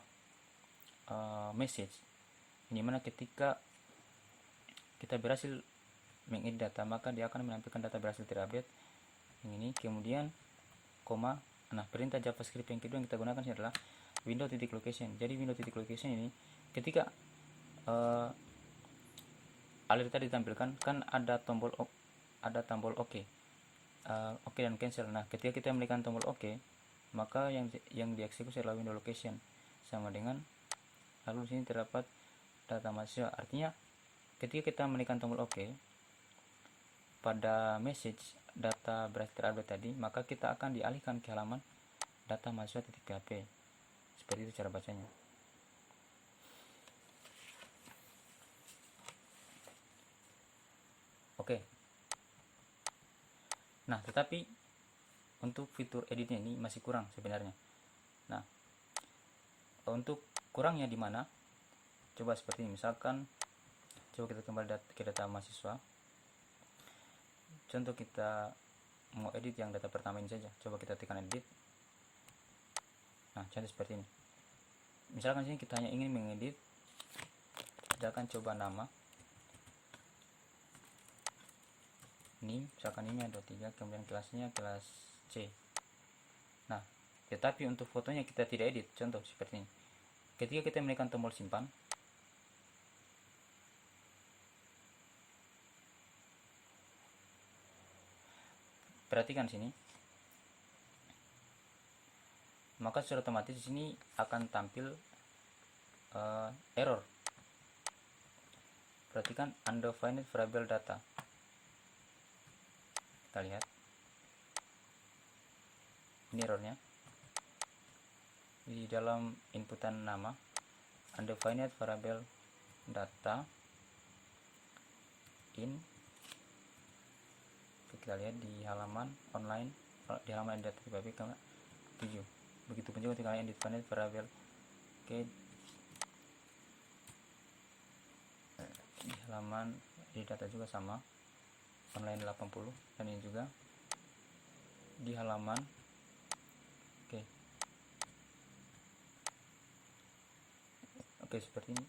message, dimana ketika kita berhasil mengedit data, maka dia akan menampilkan data berhasil terupdate, yang ini. Kemudian koma. Nah, perintah JavaScript yang kedua yang kita gunakan ini adalah window.location. Jadi window.location ini ketika alert tadi ditampilkan, kan ada tombol OK, OK dan cancel. Nah, ketika kita menekan tombol OK, maka yang dieksekusi adalah window location, sama dengan, lalu sini terdapat data mahasiswa. Artinya ketika kita menekan tombol OK pada message data berhasil terupdate tadi, maka kita akan dialihkan ke halaman data mahasiswa.php. Seperti itu cara bacanya. Oke. Nah, tetapi untuk fitur editnya ini masih kurang sebenarnya. Nah, untuk kurangnya di mana? Coba seperti ini, misalkan coba kita kembali ke data mahasiswa. Contoh kita mau edit yang data pertama ini saja. Coba kita tekan edit. Nah, contoh seperti ini. Misalkan sini kita hanya ingin mengedit, kita akan coba nama. NIM, misalkan ini 23, kemudian kelasnya kelas C. Nah, tetapi untuk fotonya kita tidak edit, contoh seperti ini. Ketika kita menekan tombol simpan, perhatikan sini, maka secara otomatis di sini akan tampil error. Perhatikan undefined variable data. Kita lihat. Ini errornya. Di dalam inputan nama undefined variable data in, kita lihat di halaman online, di halaman data PHP 7. Begitu pun juga ketika undefined variable. Oke, di halaman di data juga sama, online 80, dan ini juga di halaman. Oke, seperti ini.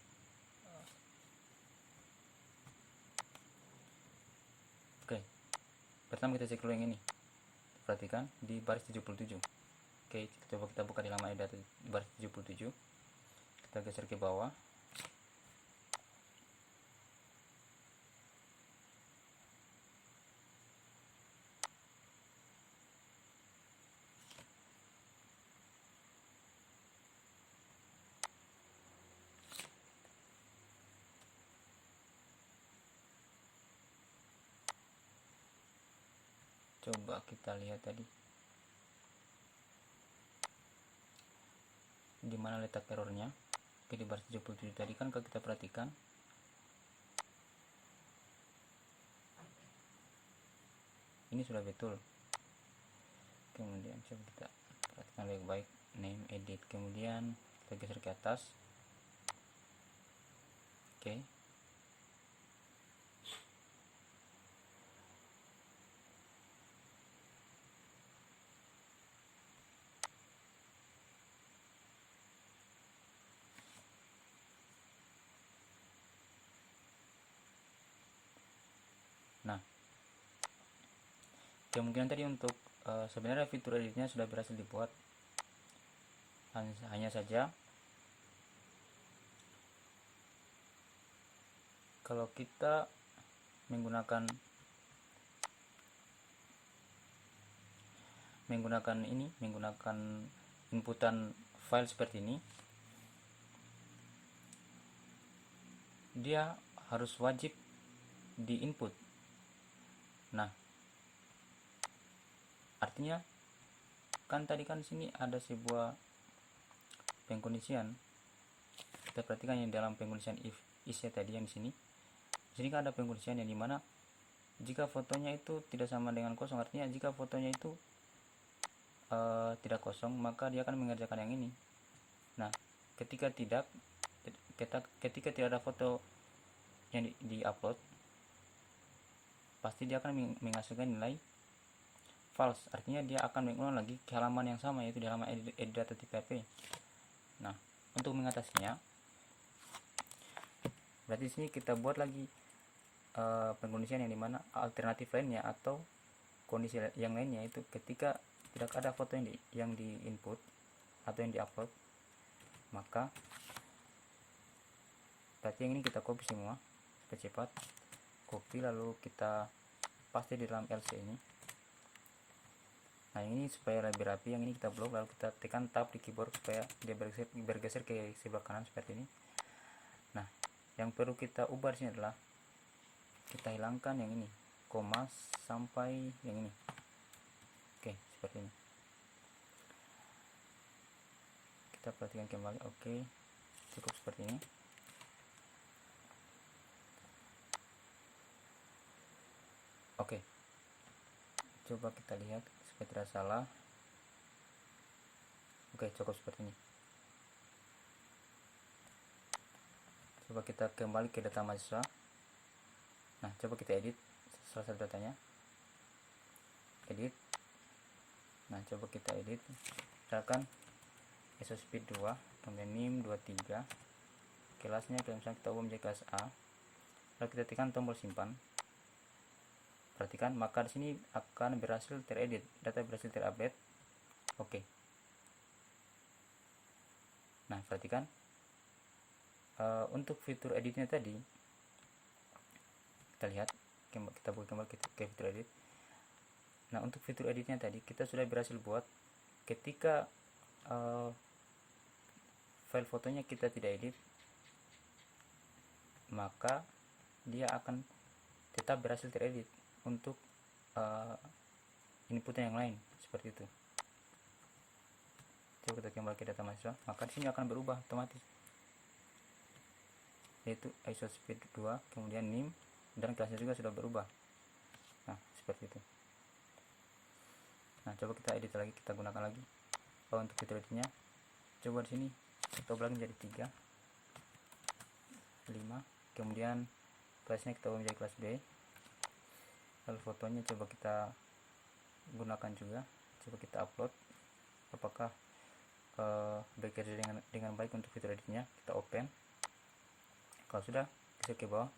Oke, pertama kita cek dulu yang ini. Perhatikan di baris 77. Oke, coba kita buka di halaman data baris 77. Kita geser ke bawah. Coba kita lihat tadi di mana letak errornya. Oke, di baris 77 tadi kan kalau kita perhatikan ini sudah betul. Kemudian coba kita perhatikan baik-baik, name, edit, kemudian kita geser ke atas. Oke, nah kemungkinan tadi untuk sebenarnya fitur editnya sudah berhasil dibuat, hanya saja kalau kita menggunakan inputan file seperti ini, dia harus wajib di input. Nah, artinya kan tadi kan sini ada sebuah pengkondisian. Kita perhatikan yang dalam pengkondisian if isnya tadi yang di sini. Di sini kan ada pengkondisian yang dimana jika fotonya itu tidak sama dengan kosong, artinya jika fotonya itu tidak kosong, maka dia akan mengerjakan yang ini. Nah, ketika tidak ada foto yang di upload, pasti dia akan menghasilkan nilai false, artinya dia akan mengulang lagi ke halaman yang sama, yaitu di halaman edit data PHP. Nah, untuk mengatasinya, berarti sini kita buat lagi pengkondisian yang dimana alternatif lainnya atau kondisi yang lainnya itu ketika tidak ada foto yang di input atau yang di upload, maka berarti yang ini kita copy semua supaya cepat. Copy lalu kita paste di dalam LC ini. Nah, ini supaya lebih rapi, yang ini kita blok lalu kita tekan tab di keyboard supaya dia bergeser ke sebelah kanan seperti ini. Nah, yang perlu kita ubah di sini adalah kita hilangkan yang ini, koma sampai yang ini. Oke, seperti ini. Kita perhatikan kembali. Oke, cukup seperti ini. Oke, coba kita lihat supaya tidak salah. Oke, cukup seperti ini. Coba kita kembali ke data mahasiswa. Nah, coba kita edit salah satu datanya. Edit. Nah, coba kita edit. Misalkan ISO speed 2, kemudian NIM 23. Kelasnya misalnya kita ubah menjadi kelas A. Lalu kita tekan tombol simpan. perhatikan, maka di sini akan berhasil teredit, data berhasil terupdate. Oke. Nah, perhatikan untuk fitur editnya tadi, kita lihat, kita buka kembali ke fitur edit. Nah, untuk fitur editnya tadi kita sudah berhasil buat ketika file fotonya kita tidak edit, maka dia akan tetap berhasil teredit untuk inputnya yang lain, seperti itu. Coba kita kembali ke data mahasiswa, maka di sini akan berubah otomatis, yaitu ISO speed 2, kemudian NIM, dan kelasnya juga sudah berubah. Nah, seperti itu. Nah, coba kita edit lagi, kita gunakan lagi. Untuk fitur editnya, coba di sini kita ubah menjadi 3, 5, kemudian kelasnya kita ubah menjadi kelas B. Lalu fotonya coba kita gunakan juga, coba kita upload. Apakah bekerja dengan baik untuk fitur editnya? Kita open. Kalau sudah, geser ke bawah,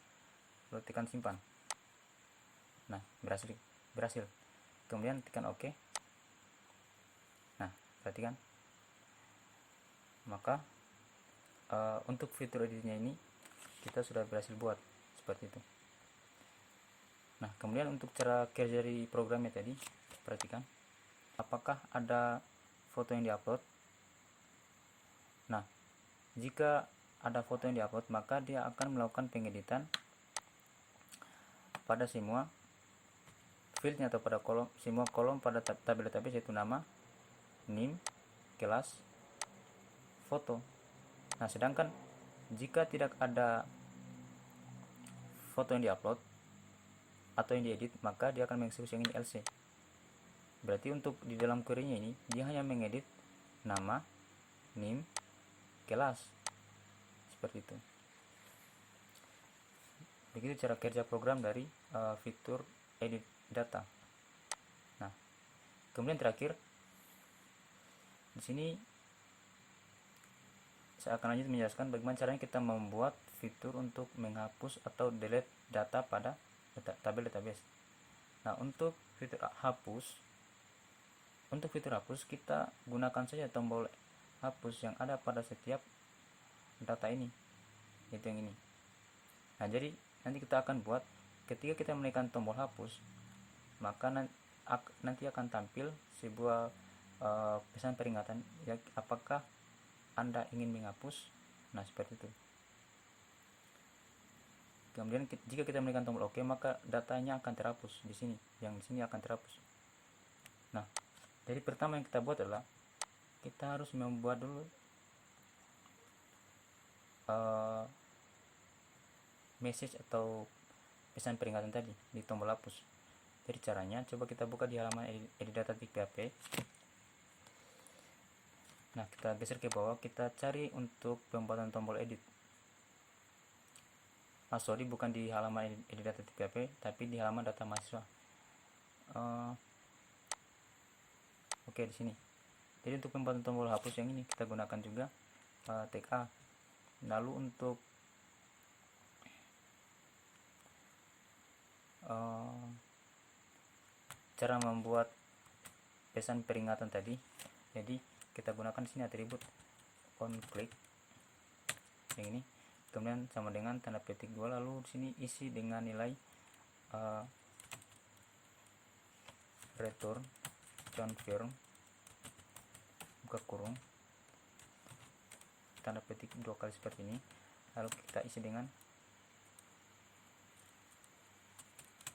lalu tekan simpan. Nah, berhasil. Kemudian tekan OK. Nah, perhatikan. Maka untuk fitur editnya ini kita sudah berhasil buat seperti itu. Nah, kemudian untuk cara kerja dari programnya tadi, perhatikan apakah ada foto yang diupload. Nah, jika ada foto yang diupload, maka dia akan melakukan pengeditan pada semua fieldnya atau pada semua kolom pada tabel database, yaitu nama, NIM, kelas, foto. Nah, sedangkan jika tidak ada foto yang diupload atau yang diedit, maka dia akan mengeksekusi yang ini LC. Berarti untuk di dalam query-nya ini dia hanya mengedit nama, NIM, kelas, seperti itu. Begitu cara kerja program dari fitur edit data. Nah, kemudian terakhir di sini saya akan lanjut menjelaskan bagaimana caranya kita membuat fitur untuk menghapus atau delete data pada tabel database. Nah, untuk fitur hapus kita gunakan saja tombol hapus yang ada pada setiap data ini, yaitu yang ini. Nah, jadi nanti kita akan buat ketika kita menekan tombol hapus, maka nanti akan tampil sebuah pesan peringatan, ya, apakah Anda ingin menghapus. Nah, seperti itu. Kemudian jika kita menekan tombol OK, maka datanya akan terhapus di sini, yang di sini akan terhapus. Nah, jadi pertama yang kita buat adalah kita harus membuat dulu message atau pesan peringatan tadi di tombol hapus. Jadi caranya, coba kita buka di halaman edit data.php. Nah, kita geser ke bawah, kita cari untuk pembuatan tombol edit. Sorry, bukan di halaman edit data.php, tapi di halaman data mahasiswa. Oke, di sini. Jadi untuk pembuatan tombol hapus yang ini kita gunakan juga tag A. Lalu untuk cara membuat pesan peringatan tadi, jadi kita gunakan di sini atribut onClick yang ini, kemudian sama dengan tanda petik 2, lalu di sini isi dengan nilai return confirm buka kurung tanda petik 2 kali seperti ini, lalu kita isi dengan,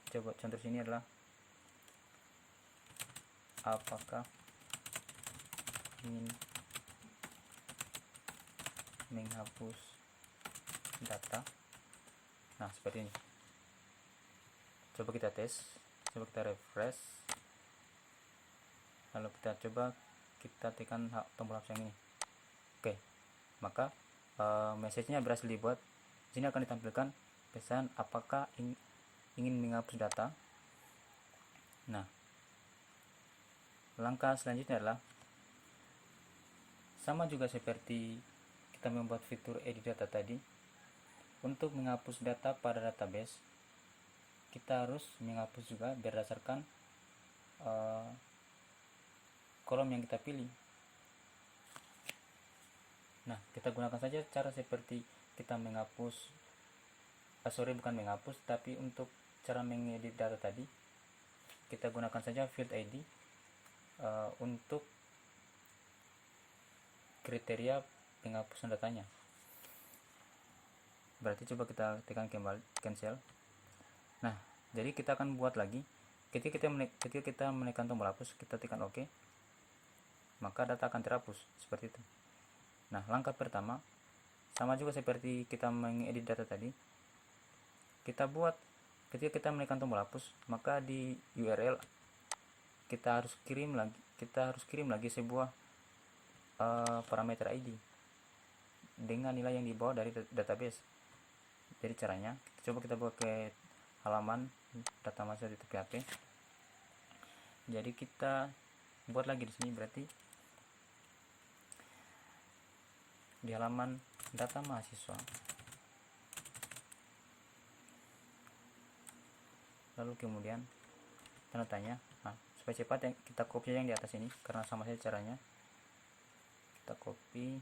coba contoh sini adalah apakah ingin menghapus data. Nah, seperti ini. Coba kita tes, coba kita refresh, lalu kita tekan tombol hapus yang ini. Oke, maka message-nya berhasil dibuat. Di sini akan ditampilkan pesan apakah ingin menghapus data. Nah, langkah selanjutnya adalah sama juga seperti kita membuat fitur edit data tadi. Untuk menghapus data pada database, kita harus menghapus juga berdasarkan kolom yang kita pilih. Nah, kita gunakan saja cara seperti kita menghapus, bukan menghapus, tapi untuk cara mengedit data tadi, kita gunakan saja field ID untuk kriteria penghapusan datanya. Berarti coba kita tekan kembali cancel. Nah, jadi kita akan buat lagi. Ketika kita menekan tombol hapus, kita tekan OK, maka data akan terhapus seperti itu. Nah, langkah pertama sama juga seperti kita mengedit data tadi. Kita buat ketika kita menekan tombol hapus, maka di URL kita harus kirim lagi sebuah parameter ID dengan nilai yang dibawa dari database. Jadi caranya, coba kita buat ke halaman data mahasiswa di PHP. Jadi kita buat lagi di sini, berarti di halaman data mahasiswa, lalu kemudian tanda tanya. Nah, supaya cepat kita copy yang di atas ini karena sama saja caranya. Kita copy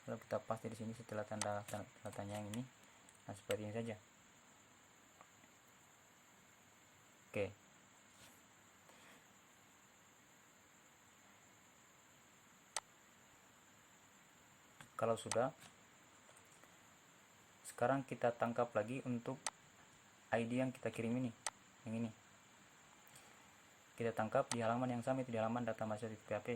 lalu kita paste di sini setelah tanda tanya yang ini. Nah, seperti ini saja. Oke. Kalau sudah, sekarang kita tangkap lagi untuk ID yang kita kirim ini, yang ini. Kita tangkap di halaman yang sama, itu di halaman data mahasiswa di PHP.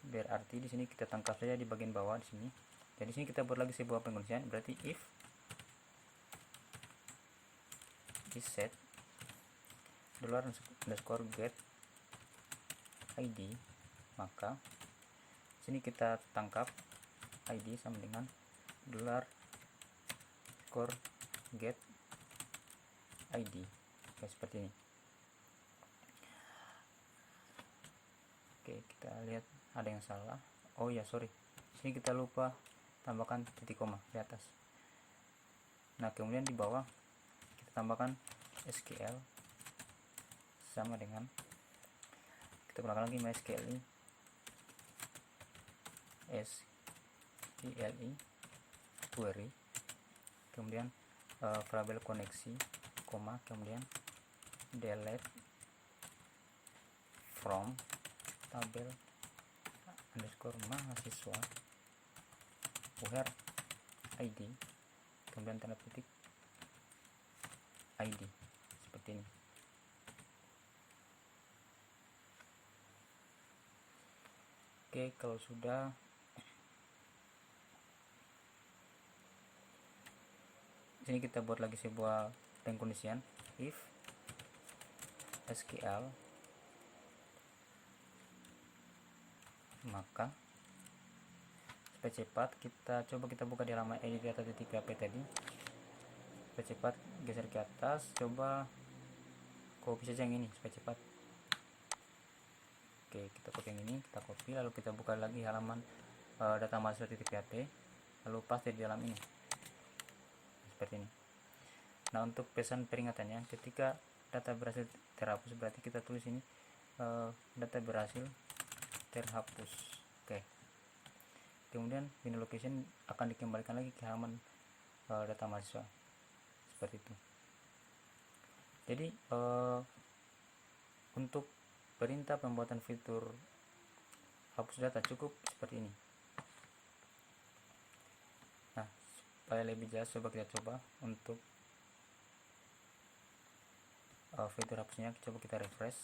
Berarti di sini kita tangkap saja di bagian bawah di sini. Jadi di sini kita buat lagi sebuah penguncian, berarti if set $_get ID, maka sini kita tangkap ID sama dengan $_get ID. Oke, seperti ini. Oke, kita lihat ada yang salah. Oh ya, sorry, sini kita lupa tambahkan titik koma di atas. Nah, kemudian di bawah kita tambahkan SQL sama dengan, kita gunakan lagi MySQL query, kemudian variabel koneksi, koma, kemudian delete from tabel _mahasiswa where ID, kemudian tanda petik ID, seperti ini. Oke, kalau sudah, sini kita buat lagi sebuah pengkondisian if SQL, maka supaya cepat kita buka di halaman edit data.php tadi. Supaya cepat geser ke atas, coba copy saja yang ini supaya cepat. Oke, kita copy yang ini, kita copy, lalu kita buka lagi halaman data mahasiswa.php, lalu paste di dalam ini seperti ini. Nah, untuk pesan peringatannya, ketika data berhasil terhapus, berarti kita tulis ini data berhasil terhapus. Oke, kemudian window location akan dikembalikan lagi ke halaman data mahasiswa seperti itu. Jadi untuk perintah pembuatan fitur hapus data cukup seperti ini. Nah, supaya lebih jelas, coba kita coba untuk fitur hapusnya. Coba kita refresh.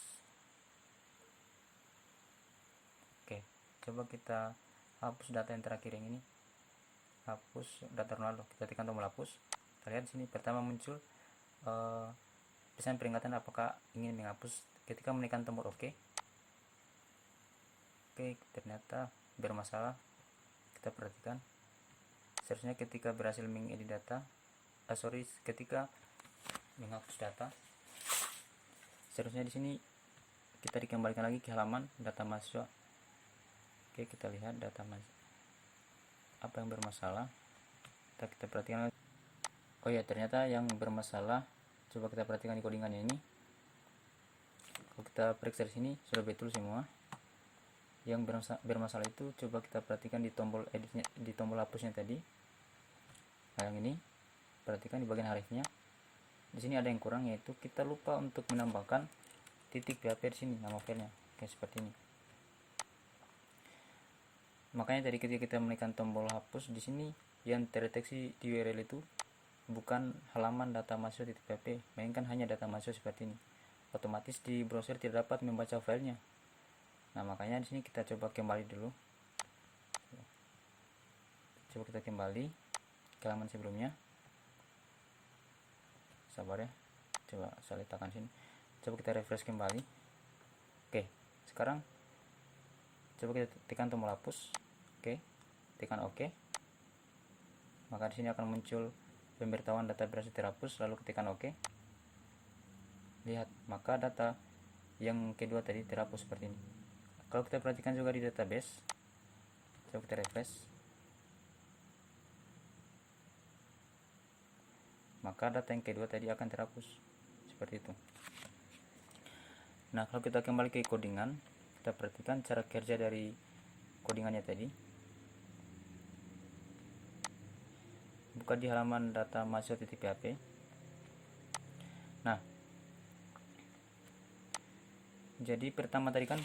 Oke, coba kita hapus data yang terakhir yang ini, hapus data Ronaldo. Kita tekan tombol hapus. Kita lihat di sini pertama muncul pesan peringatan apakah ingin menghapus. Ketika menekan tombol OK, ternyata bermasalah. Kita perhatikan, seharusnya ketika berhasil mengedit data, ketika menghapus data, seharusnya di sini kita dikembalikan lagi ke halaman data mahasiswa. Oke, kita lihat data mahasiswa apa yang bermasalah. Kita perhatikan. Oh ya, ternyata yang bermasalah, coba kita perhatikan di codingannya ini. Kalau kita periksa di sini sudah betul semua. Yang bermasalah itu coba kita perhatikan di tombol editnya, di tombol hapusnya tadi. Nah, yang ini perhatikan di bagian harifnya. Di sini ada yang kurang, yaitu kita lupa untuk menambahkan titik php di sini nama filenya, kayak seperti ini. Makanya tadi ketika kita menekan tombol hapus, di sini yang terdeteksi di URL itu bukan halaman data mahasiswa.php, melainkan hanya data mahasiswa seperti ini. Otomatis di browser tidak dapat membaca filenya. Nah, makanya di sini kita coba kembali dulu. Coba kita kembali ke halaman sebelumnya. Sabar ya. Coba saya letakkan sini. Coba kita refresh kembali. Oke, sekarang coba kita tekan tombol hapus. Oke, tekan OK. Maka di sini akan muncul pemberitahuan data berhasil terhapus, lalu tekan OK. Lihat, maka data yang kedua tadi terhapus seperti ini. Kalau kita perhatikan juga di database, coba kita refresh, maka data yang kedua tadi akan terhapus seperti itu. Nah, kalau kita kembali ke codingan, kita perhatikan cara kerja dari codingannya tadi. Buka di halaman data mahasiswa.php. Nah, jadi pertama tadi kan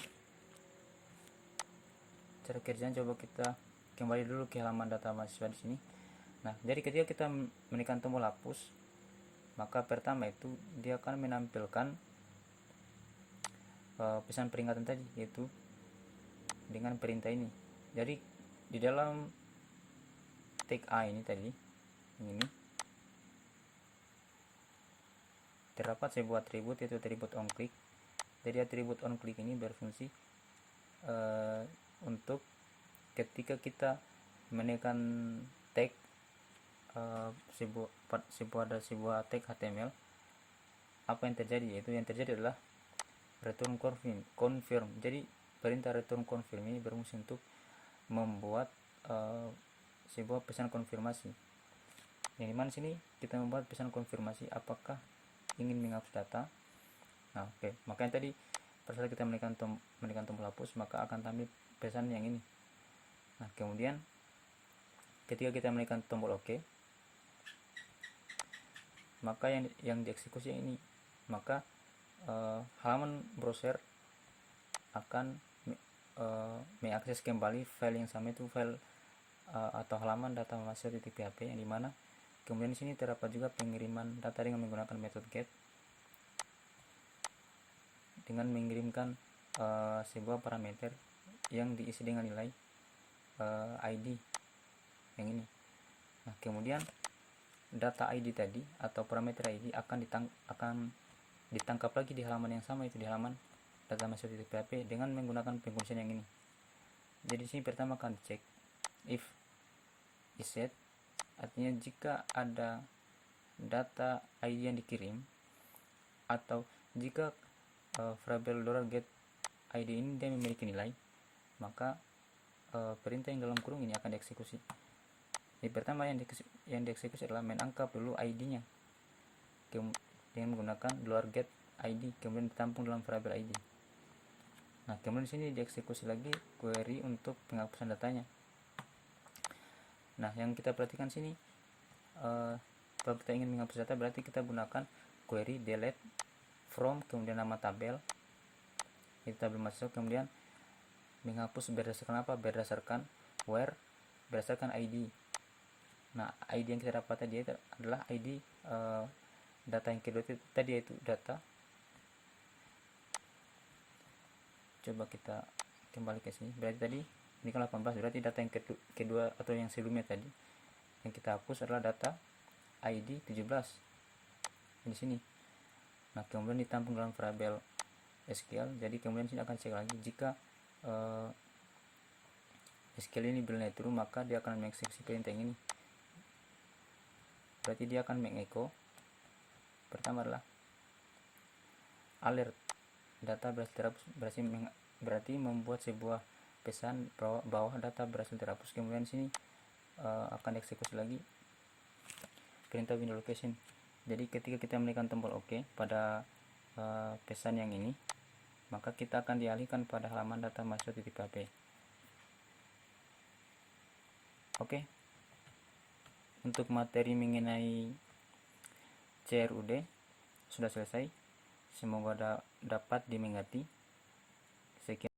cara kerjanya, coba kita kembali dulu ke halaman data mahasiswa di sini. Nah, jadi ketika kita menekan tombol hapus, maka pertama itu dia akan menampilkan pesan peringatan tadi, yaitu dengan perintah ini. Jadi di dalam tag A ini tadi, ini terdapat sebuah atribut, yaitu atribut onClick. Jadi atribut onClick ini berfungsi untuk ketika kita menekan tag sebuah tag HTML, apa yang terjadi, yaitu yang terjadi adalah return confirm. Jadi perintah return confirm ini berfungsi untuk membuat sebuah pesan konfirmasi. Yang dimana sini kita membuat pesan konfirmasi apakah ingin menghapus data. Nah, oke. Makanya tadi pada saat kita menekan tombol hapus, maka akan tampil pesan yang ini. Nah, kemudian ketika kita menekan tombol OK, maka yang dieksekusi ini, maka halaman browser akan mengakses kembali file yang sama, itu file atau halaman data mahasiswa.php, yang dimana kemudian di sini terdapat juga pengiriman data dengan menggunakan metode get, dengan mengirimkan sebuah parameter yang diisi dengan nilai ID yang ini. Nah, kemudian data ID tadi atau parameter ID akan ditangkap lagi di halaman yang sama, itu di halaman data mahasiswa.php dengan menggunakan penggunaan yang ini. Jadi di sini pertama akan dicek if isset, artinya jika ada data ID yang dikirim, atau jika variable $get ID ini dia memiliki nilai, maka perintah yang dalam kurung ini akan dieksekusi. Jadi pertama yang dieksekusi adalah menangkap dulu ID-nya dengan menggunakan $get ID, kemudian ditampung dalam variable ID. Nah, kemudian di sini dieksekusi lagi query untuk penghapusan datanya. Nah, yang kita perhatikan sini, kalau kita ingin menghapus data, berarti kita gunakan query delete from, kemudian nama tabel, itu tabel mahasiswa, kemudian menghapus berdasarkan apa? Berdasarkan where, berdasarkan ID. Nah, ID yang kita dapat tadi adalah ID data yang kedua tadi, yaitu data. Coba kita kembali ke sini. Berarti tadi ini kan 18, berarti data yang kedua atau yang sebelumnya tadi yang kita hapus adalah data ID 17 di sini. Nah, kemudian ditampung dalam variabel SQL. Jadi kemudian sini akan cek lagi, jika SQL ini bernilai true, maka dia akan mengeksekusi perintah yang ini. Berarti dia akan mengecho, pertama adalah alert data berhasil terhapus, berarti membuat sebuah pesan bahwa data berhasil terhapus. Kemudian sini akan dieksekusi lagi perintah window location. Jadi ketika kita menekan tombol OK pada pesan yang ini, maka kita akan dialihkan pada halaman data mahasiswa.php. Oke, untuk materi mengenai CRUD sudah selesai. Semoga dapat dimengerti. Sekian.